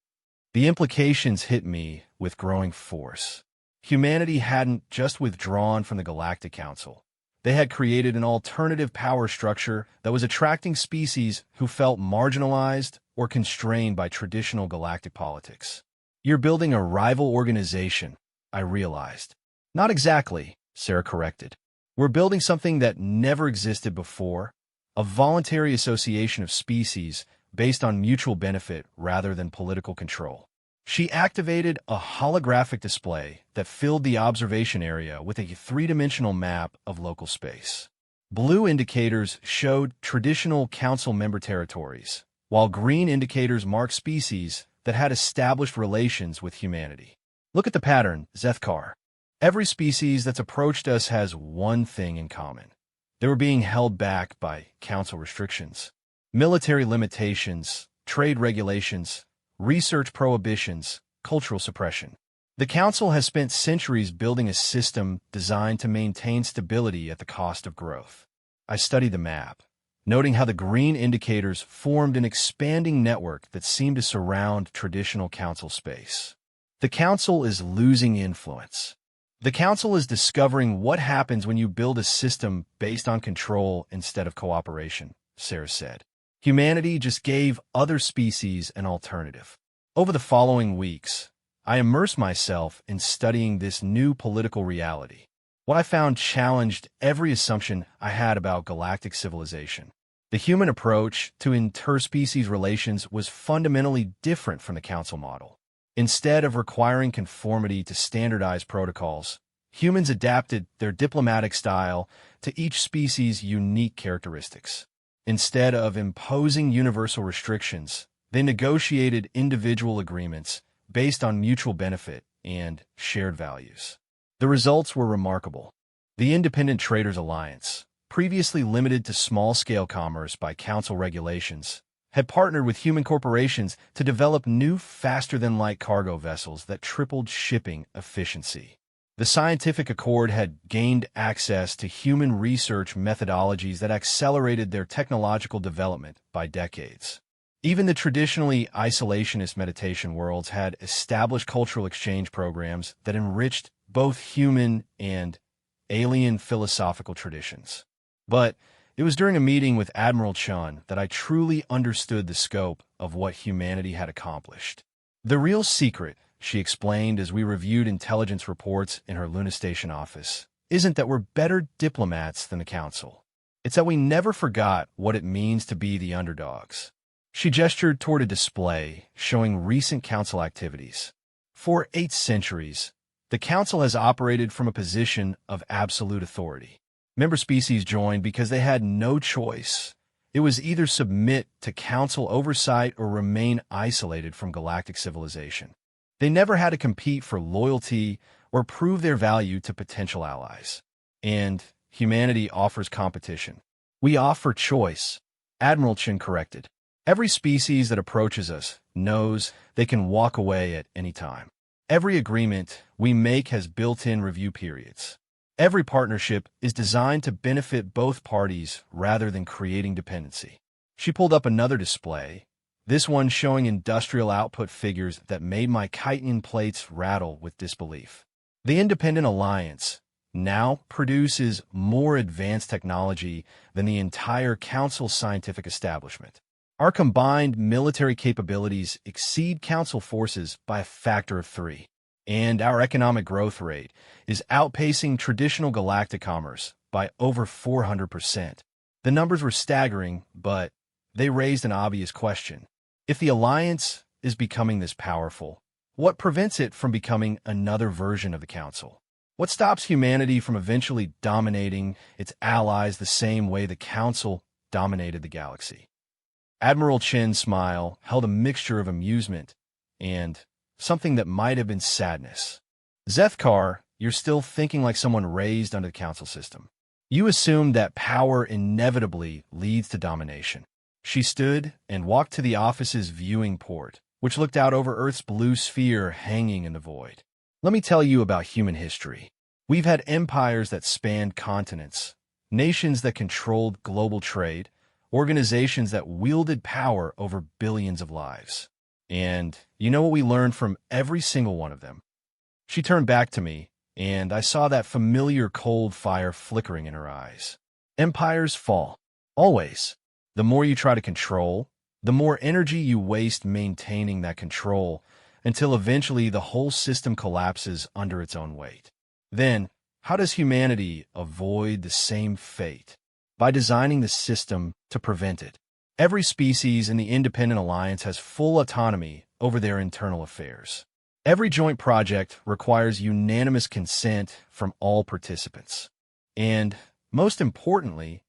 Speaker 1: The implications hit me with growing force. Humanity hadn't just withdrawn from the Galactic Council. They had created an alternative power structure that was attracting species who felt marginalized or constrained by traditional galactic politics. "You're building a rival organization," I realized. "Not exactly," Sarah corrected. "We're building something that never existed before, a voluntary association of species based on mutual benefit rather than political control." She activated a holographic display that filled the observation area with a three-dimensional map of local space. Blue indicators showed traditional council member territories, while green indicators marked species that had established relations with humanity. "Look at the pattern, Zethkar. Every species that's approached us has one thing in common. They were being held back by council restrictions, military limitations, trade regulations, research prohibitions, cultural suppression. The Council has spent centuries building a system designed to maintain stability at the cost of growth." I studied the map, noting how the green indicators formed an expanding network that seemed to surround traditional council space. "The Council is losing influence. The Council is discovering what happens when you build a system based on control instead of cooperation," Sarah said. "Humanity just gave other species an alternative." Over the following weeks, I immersed myself in studying this new political reality. What I found challenged every assumption I had about galactic civilization. The human approach to interspecies relations was fundamentally different from the Council model. Instead of requiring conformity to standardized protocols, humans adapted their diplomatic style to each species' unique characteristics. Instead of imposing universal restrictions, they negotiated individual agreements based on mutual benefit and shared values. The results were remarkable. The Independent Traders Alliance, previously limited to small-scale commerce by council regulations, had partnered with human corporations to develop new faster-than-light cargo vessels that tripled shipping efficiency. The scientific accord had gained access to human research methodologies that accelerated their technological development by decades. Even the traditionally isolationist meditation worlds had established cultural exchange programs that enriched both human and alien philosophical traditions. But it was during a meeting with Admiral Chun that I truly understood the scope of what humanity had accomplished. The real secret, she explained as we reviewed intelligence reports in her Luna Station office, isn't that we're better diplomats than the Council. It's that we never forgot what it means to be the underdogs. She gestured toward a display showing recent Council activities. For 8 centuries, the Council has operated from a position of absolute authority. Member species joined because they had no choice. It was either submit to Council oversight or remain isolated from galactic civilization. They never had to compete for loyalty or prove their value to potential allies. And humanity offers competition. We offer choice, Admiral Chin corrected. Every species that approaches us knows they can walk away at any time. Every agreement we make has built-in review periods. Every partnership is designed to benefit both parties rather than creating dependency. She pulled up another display, this one showing industrial output figures that made my chitin plates rattle with disbelief. The Independent Alliance now produces more advanced technology than the entire Council scientific establishment. Our combined military capabilities exceed Council forces by a factor of 3. And our economic growth rate is outpacing traditional galactic commerce by over 400%. The numbers were staggering, but they raised an obvious question. If the Alliance is becoming this powerful, what prevents it from becoming another version of the Council? What stops humanity from eventually dominating its allies the same way the Council dominated the galaxy? Admiral Chin's smile held a mixture of amusement and something that might have been sadness. Zethkar, you're still thinking like someone raised under the Council system. You assume that power inevitably leads to domination. She stood and walked to the office's viewing port, which looked out over Earth's blue sphere hanging in the void. Let me tell you about human history. We've had empires that spanned continents, nations that controlled global trade, organizations that wielded power over billions of lives. And you know what we learned from every single one of them? She turned back to me, and I saw that familiar cold fire flickering in her eyes. Empires fall. Always. The more you try to control, the more energy you waste maintaining that control, until eventually the whole system collapses under its own weight. Then, how does humanity avoid the same fate? By designing the system to prevent it. Every species in the Independent Alliance has full autonomy over their internal affairs. Every joint project requires unanimous consent from all participants. And, most importantly,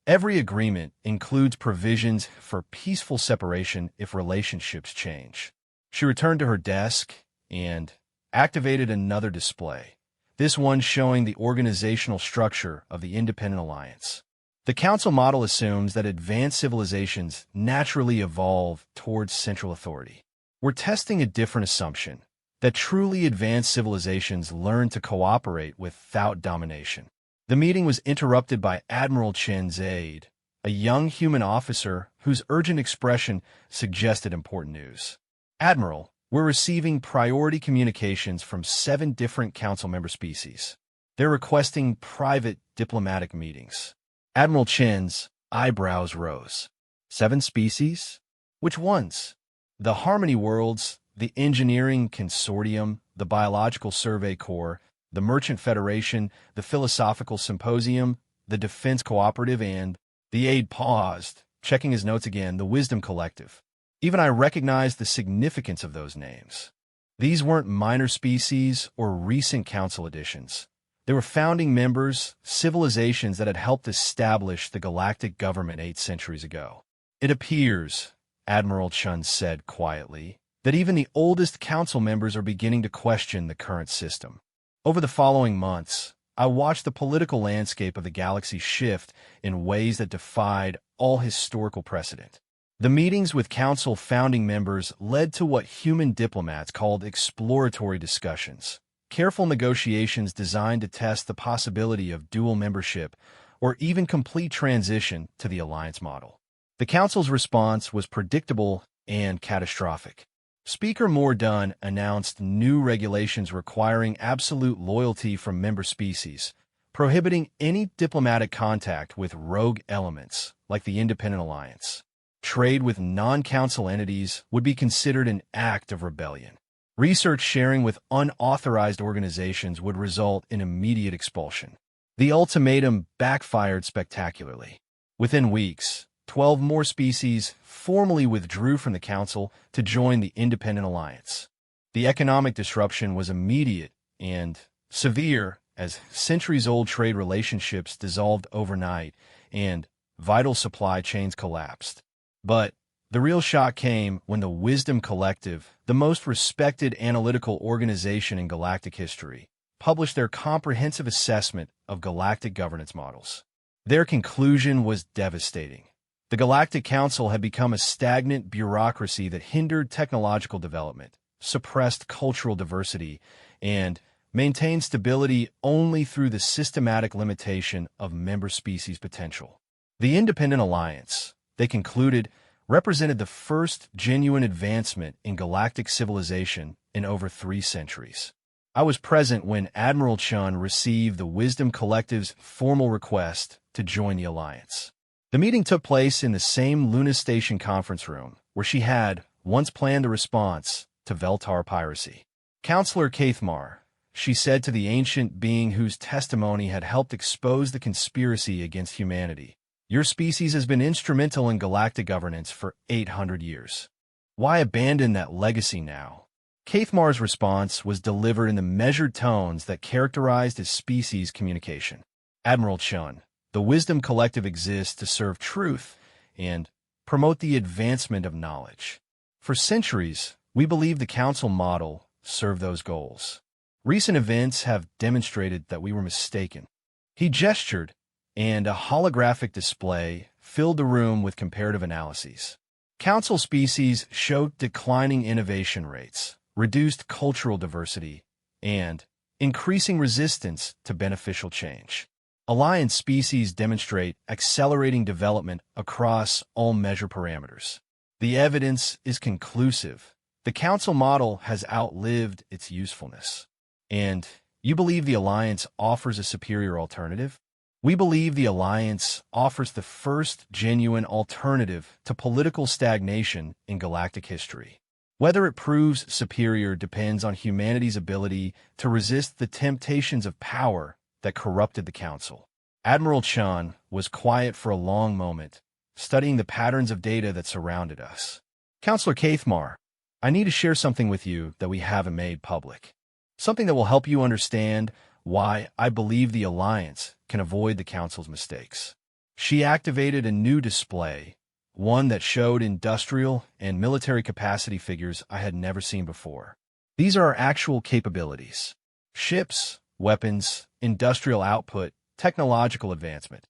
Speaker 1: every agreement includes provisions for peaceful separation if relationships change. She returned to her desk and activated another display, this one showing the organizational structure of the Independent Alliance. The Council model assumes that advanced civilizations naturally evolve towards central authority. We're testing a different assumption, that truly advanced civilizations learn to cooperate without domination. The meeting was interrupted by Admiral Chen's aide, a young human officer whose urgent expression suggested important news. Admiral, we're receiving priority communications from 7 different Council member species. They're requesting private diplomatic meetings. Admiral Chen's eyebrows rose. 7 species? Which ones? The Harmony Worlds, the Engineering Consortium, the Biological Survey Corps, the Merchant Federation, the Philosophical Symposium, the Defense Cooperative, and the aide paused, checking his notes again, the Wisdom Collective. Even I recognized the significance of those names. These weren't minor species or recent Council additions. They were founding members, civilizations that had helped establish the galactic government 8 centuries ago. It appears, Admiral Chun said quietly, that even the oldest council members are beginning to question the current system. Over the following months, I watched the political landscape of the galaxy shift in ways that defied all historical precedent. The meetings with council founding members led to what human diplomats called exploratory discussions, careful negotiations designed to test the possibility of dual membership or even complete transition to the alliance model. The council's response was predictable and catastrophic. Speaker Dunn announced new regulations requiring absolute loyalty from member species, prohibiting any diplomatic contact with rogue elements like the Independent Alliance. Trade with non-council entities would be considered an act of rebellion. Research sharing with unauthorized organizations would result in immediate expulsion. The ultimatum backfired spectacularly. Within weeks, 12 more species formally withdrew from the council to join the Independent Alliance. The economic disruption was immediate and severe as centuries-old trade relationships dissolved overnight and vital supply chains collapsed. But the real shock came when the Wisdom Collective, the most respected analytical organization in galactic history, published their comprehensive assessment of galactic governance models. Their conclusion was devastating. The Galactic Council had become a stagnant bureaucracy that hindered technological development, suppressed cultural diversity, and maintained stability only through the systematic limitation of member species potential. The Independent Alliance, they concluded, represented the first genuine advancement in galactic civilization in over 3 centuries. I was present when Admiral Chun received the Wisdom Collective's formal request to join the Alliance. The meeting took place in the same Luna Station conference room where she had once planned a response to Veltar piracy. Counselor Kathmar, she said to the ancient being whose testimony had helped expose the conspiracy against humanity, "Your species has been instrumental in galactic governance for 800 years. Why abandon that legacy now?" Kathmar's response was delivered in the measured tones that characterized his species' communication. "Admiral Chun, the Wisdom Collective exists to serve truth and promote the advancement of knowledge. For centuries, we believe the Council model served those goals. Recent events have demonstrated that we were mistaken." He gestured, and a holographic display filled the room with comparative analyses. Council species showed declining innovation rates, reduced cultural diversity, and increasing resistance to beneficial change. Alliance species demonstrate accelerating development across all measure parameters. The evidence is conclusive. The Council model has outlived its usefulness. And you believe the Alliance offers a superior alternative? We believe the Alliance offers the first genuine alternative to political stagnation in galactic history. Whether it proves superior depends on humanity's ability to resist the temptations of power that corrupted the Council. Admiral Chun was quiet for a long moment, studying the patterns of data that surrounded us. "Counselor Kathmar, I need to share something with you that we haven't made public. Something that will help you understand why I believe the Alliance can avoid the Council's mistakes." She activated a new display, one that showed industrial and military capacity figures I had never seen before. These are our actual capabilities: ships, weapons, industrial output, technological advancement.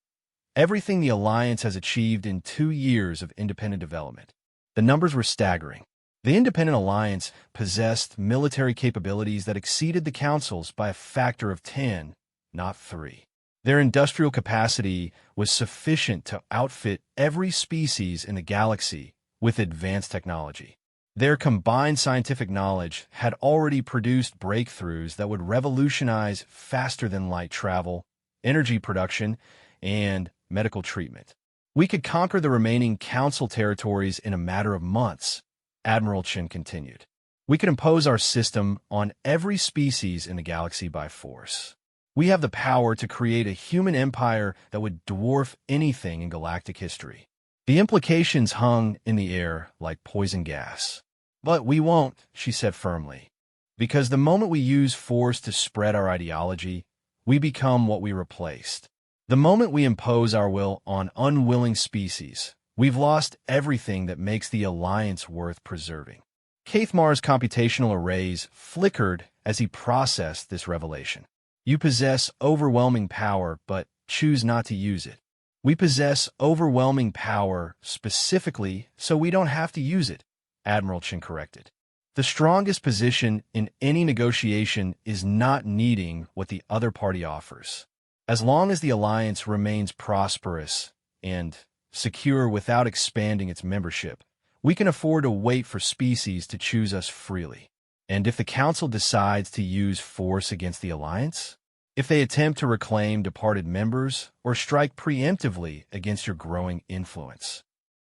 Speaker 1: Everything the Alliance has achieved in 2 years of independent development. The numbers were staggering. The Independent Alliance possessed military capabilities that exceeded the Council's by a factor of 10, not 3. Their industrial capacity was sufficient to outfit every species in the galaxy with advanced technology. Their combined scientific knowledge had already produced breakthroughs that would revolutionize faster-than-light travel, energy production, and medical treatment. "We could conquer the remaining Council territories in a matter of months," Admiral Chin continued. "We could impose our system on every species in the galaxy by force. We have the power to create a human empire that would dwarf anything in galactic history." The implications hung in the air like poison gas. "But we won't," she said firmly, "because the moment we use force to spread our ideology, we become what we replaced. The moment we impose our will on unwilling species, we've lost everything that makes the Alliance worth preserving." Kathmar's computational arrays flickered as he processed this revelation. You possess overwhelming power, but choose not to use it. We possess overwhelming power specifically so we don't have to use it, Admiral Chen corrected. The strongest position in any negotiation is not needing what the other party offers. As long as the alliance remains prosperous and secure without expanding its membership, we can afford to wait for species to choose us freely. And if the Council decides to use force against the alliance, if they attempt to reclaim departed members or strike preemptively against your growing influence.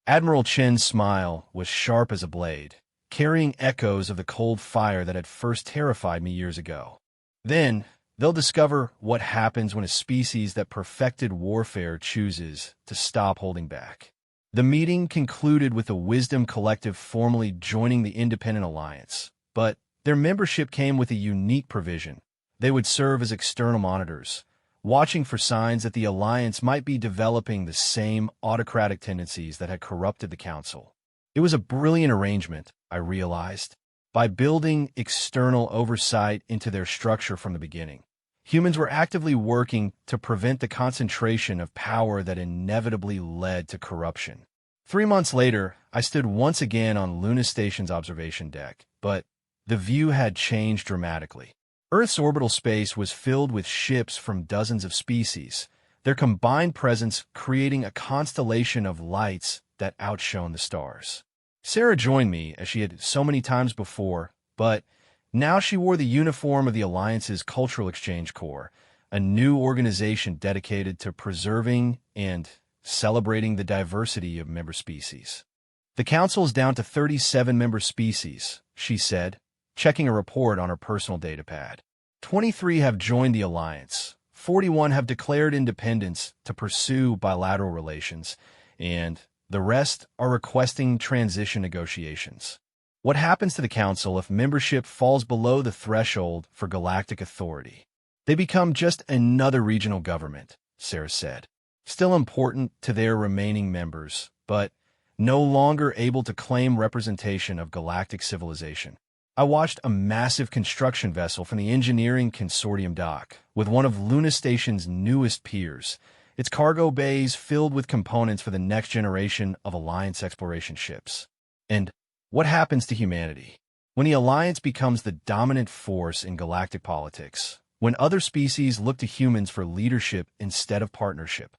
Speaker 1: Admiral Chen's smile was sharp as a blade, carrying echoes of the cold fire that had first terrified me years ago. Then, they'll discover what happens when a species that perfected warfare chooses to stop holding back. The meeting concluded with the Wisdom Collective formally joining the Independent Alliance, but their membership came with a unique provision. They would serve as external monitors, watching for signs that the Alliance might be developing the same autocratic tendencies that had corrupted the Council. It was a brilliant arrangement, I realized. By building external oversight into their structure from the beginning, humans were actively working to prevent the concentration of power that inevitably led to corruption. 3 months later, I stood once again on Luna Station's observation deck, but the view had changed dramatically. Earth's orbital space was filled with ships from dozens of species, their combined presence creating a constellation of lights that outshone the stars. Sarah joined me as she had so many times before, but now she wore the uniform of the Alliance's Cultural Exchange Corps, a new organization dedicated to preserving and celebrating the diversity of member species. The Council is down to 37 member species, she said, checking a report on her personal datapad. 23 have joined the Alliance, 41 have declared independence to pursue bilateral relations, and the rest are requesting transition negotiations. What happens to the Council if membership falls below the threshold for galactic authority? They become just another regional government, Sarah said. Still important to their remaining members, but no longer able to claim representation of galactic civilization. I watched a massive construction vessel from the Engineering Consortium dock with one of Luna Station's newest piers, its cargo bays filled with components for the next generation of Alliance exploration ships. And what happens to humanity when the Alliance becomes the dominant force in galactic politics, when other species look to humans for leadership instead of partnership?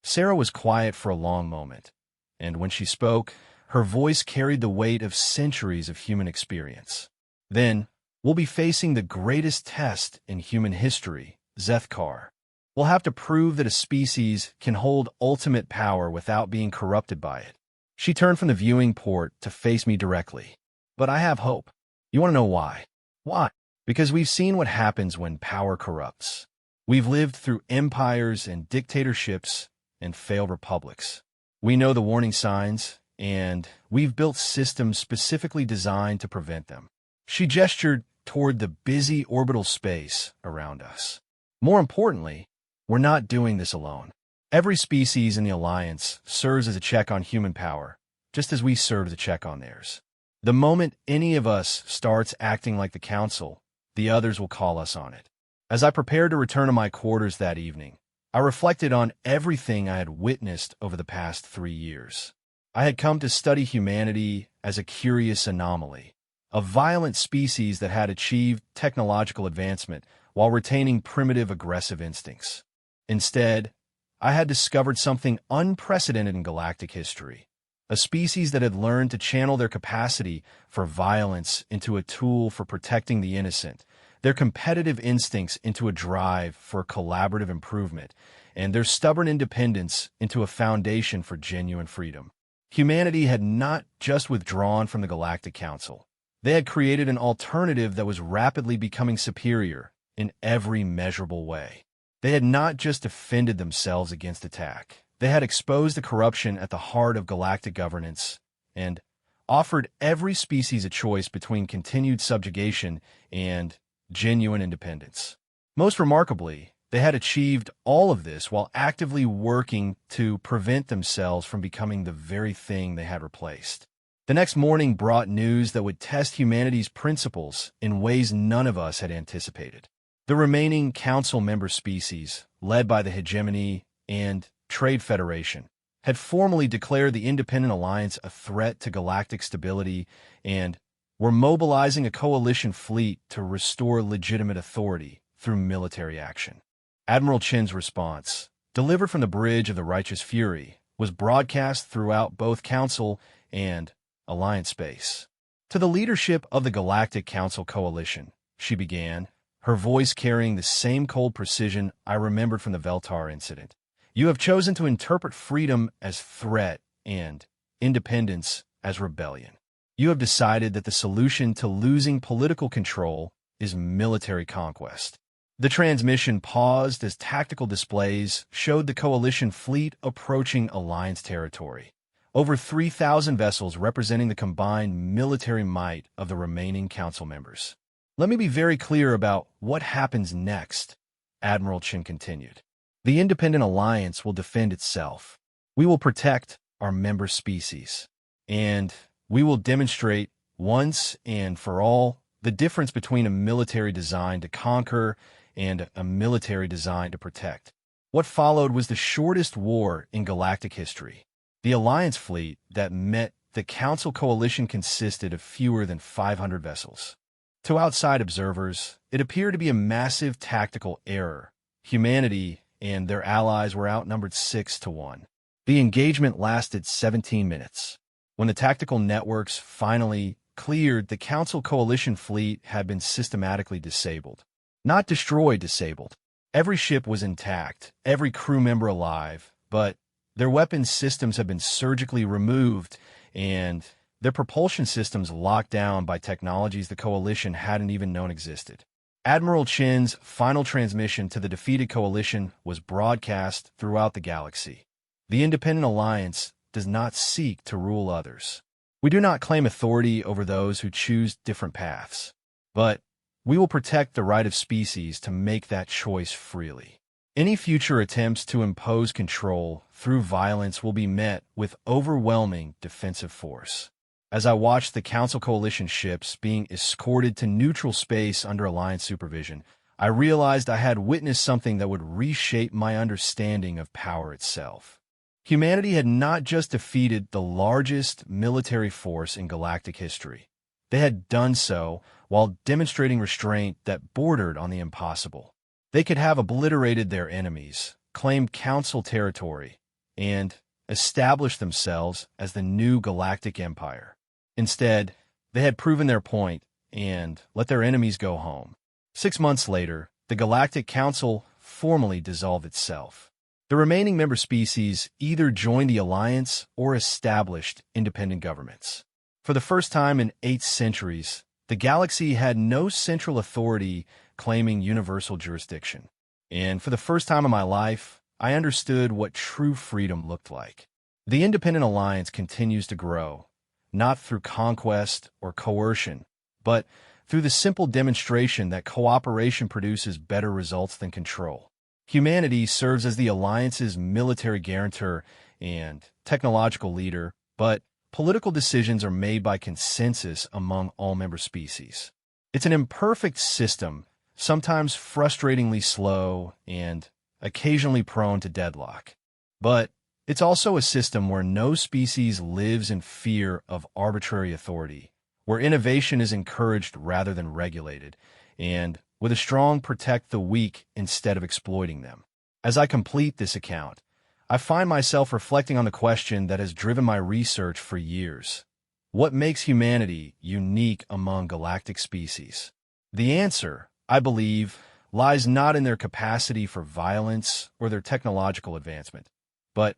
Speaker 1: Sarah was quiet for a long moment, and when she spoke, her voice carried the weight of centuries of human experience. Then, we'll be facing the greatest test in human history, Zethkar. We'll have to prove that a species can hold ultimate power without being corrupted by it. She turned from the viewing port to face me directly. But I have hope. You want to know why? Why? Because we've seen what happens when power corrupts. We've lived through empires and dictatorships and failed republics. We know the warning signs, and we've built systems specifically designed to prevent them. She gestured toward the busy orbital space around us. More importantly, we're not doing this alone. Every species in the Alliance serves as a check on human power, just as we serve as a check on theirs. The moment any of us starts acting like the Council, the others will call us on it. As I prepared to return to my quarters that evening, I reflected on everything I had witnessed over the past 3 years. I had come to study humanity as a curious anomaly, a violent species that had achieved technological advancement while retaining primitive aggressive instincts. Instead, I had discovered something unprecedented in galactic history, a species that had learned to channel their capacity for violence into a tool for protecting the innocent, their competitive instincts into a drive for collaborative improvement, and their stubborn independence into a foundation for genuine freedom. Humanity had not just withdrawn from the Galactic Council. They had created an alternative that was rapidly becoming superior in every measurable way. They had not just defended themselves against attack. They had exposed the corruption at the heart of galactic governance and offered every species a choice between continued subjugation and genuine independence. Most remarkably, they had achieved all of this while actively working to prevent themselves from becoming the very thing they had replaced. The next morning brought news that would test humanity's principles in ways none of us had anticipated. The remaining council member species, led by the Hegemony and Trade Federation, had formally declared the Independent Alliance a threat to galactic stability and were mobilizing a coalition fleet to restore legitimate authority through military action. Admiral Chin's response, delivered from the bridge of the Righteous Fury, was broadcast throughout both Council and Alliance space. To the leadership of the Galactic Council Coalition, she began, her voice carrying the same cold precision I remembered from the Veltar incident. You have chosen to interpret freedom as threat and independence as rebellion. You have decided that the solution to losing political control is military conquest. The transmission paused as tactical displays showed the coalition fleet approaching Alliance territory. Over 3,000 vessels representing the combined military might of the remaining council members. Let me be very clear about what happens next, Admiral Chin continued. The Independent Alliance will defend itself. We will protect our member species. And we will demonstrate once and for all the difference between a military designed to conquer and a military designed to protect. What followed was the shortest war in galactic history. The Alliance fleet that met the Council coalition consisted of fewer than 500 vessels. To outside observers, it appeared to be a massive tactical error. Humanity and their allies were outnumbered 6-1. The engagement lasted 17 minutes. When the tactical networks finally cleared, the Council coalition fleet had been systematically disabled. Not destroyed, disabled. Every ship was intact, every crew member alive, but their weapons systems had been surgically removed and their propulsion systems locked down by technologies the coalition hadn't even known existed. Admiral Chin's final transmission to the defeated coalition was broadcast throughout the galaxy. The Independent Alliance does not seek to rule others. We do not claim authority over those who choose different paths, but we will protect the right of species to make that choice freely. Any future attempts to impose control through violence will be met with overwhelming defensive force. As I watched the Council Coalition ships being escorted to neutral space under Alliance supervision, I realized I had witnessed something that would reshape my understanding of power itself. Humanity had not just defeated the largest military force in galactic history. They had done so while demonstrating restraint that bordered on the impossible. They could have obliterated their enemies, claimed Council territory, and established themselves as the new galactic empire. Instead, they had proven their point and let their enemies go home. 6 months later, the Galactic Council formally dissolved itself. The remaining member species either joined the Alliance or established independent governments. For the first time in 8 centuries, the galaxy had no central authority claiming universal jurisdiction. And for the first time in my life, I understood what true freedom looked like. The Independent Alliance continues to grow, not through conquest or coercion, but through the simple demonstration that cooperation produces better results than control. Humanity serves as the Alliance's military guarantor and technological leader, but political decisions are made by consensus among all member species. It's an imperfect system, sometimes frustratingly slow and occasionally prone to deadlock. But it's also a system where no species lives in fear of arbitrary authority, where innovation is encouraged rather than regulated, and with a strong protect the weak instead of exploiting them. As I complete this account, I find myself reflecting on the question that has driven my research for years. What makes humanity unique among galactic species? The answer, I believe, lies not in their capacity for violence or their technological advancement, but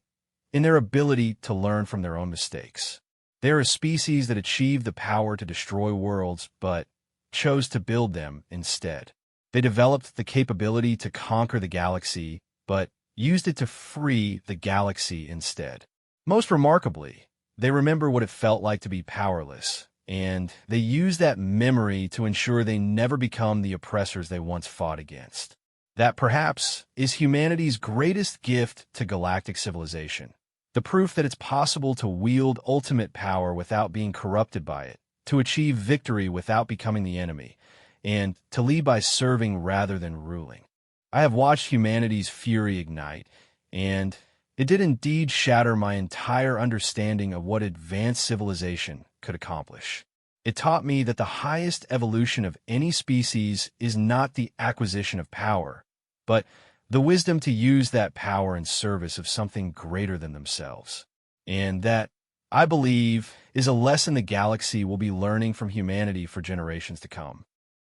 Speaker 1: in their ability to learn from their own mistakes. They are a species that achieved the power to destroy worlds, but chose to build them instead. They developed the capability to conquer the galaxy, but used it to free the galaxy instead. Most remarkably, they remember what it felt like to be powerless, and they use that memory to ensure they never become the oppressors they once fought against. That perhaps is humanity's greatest gift to galactic civilization. The proof that it's possible to wield ultimate power without being corrupted by it, to achieve victory without becoming the enemy, and to lead by serving rather than ruling. I have watched humanity's fury ignite, and it did indeed shatter my entire understanding of what advanced civilization could accomplish. It taught me that the highest evolution of any species is not the acquisition of power, but the wisdom to use that power in service of something greater than themselves. And that, I believe, is a lesson the galaxy will be learning from humanity for generations to come.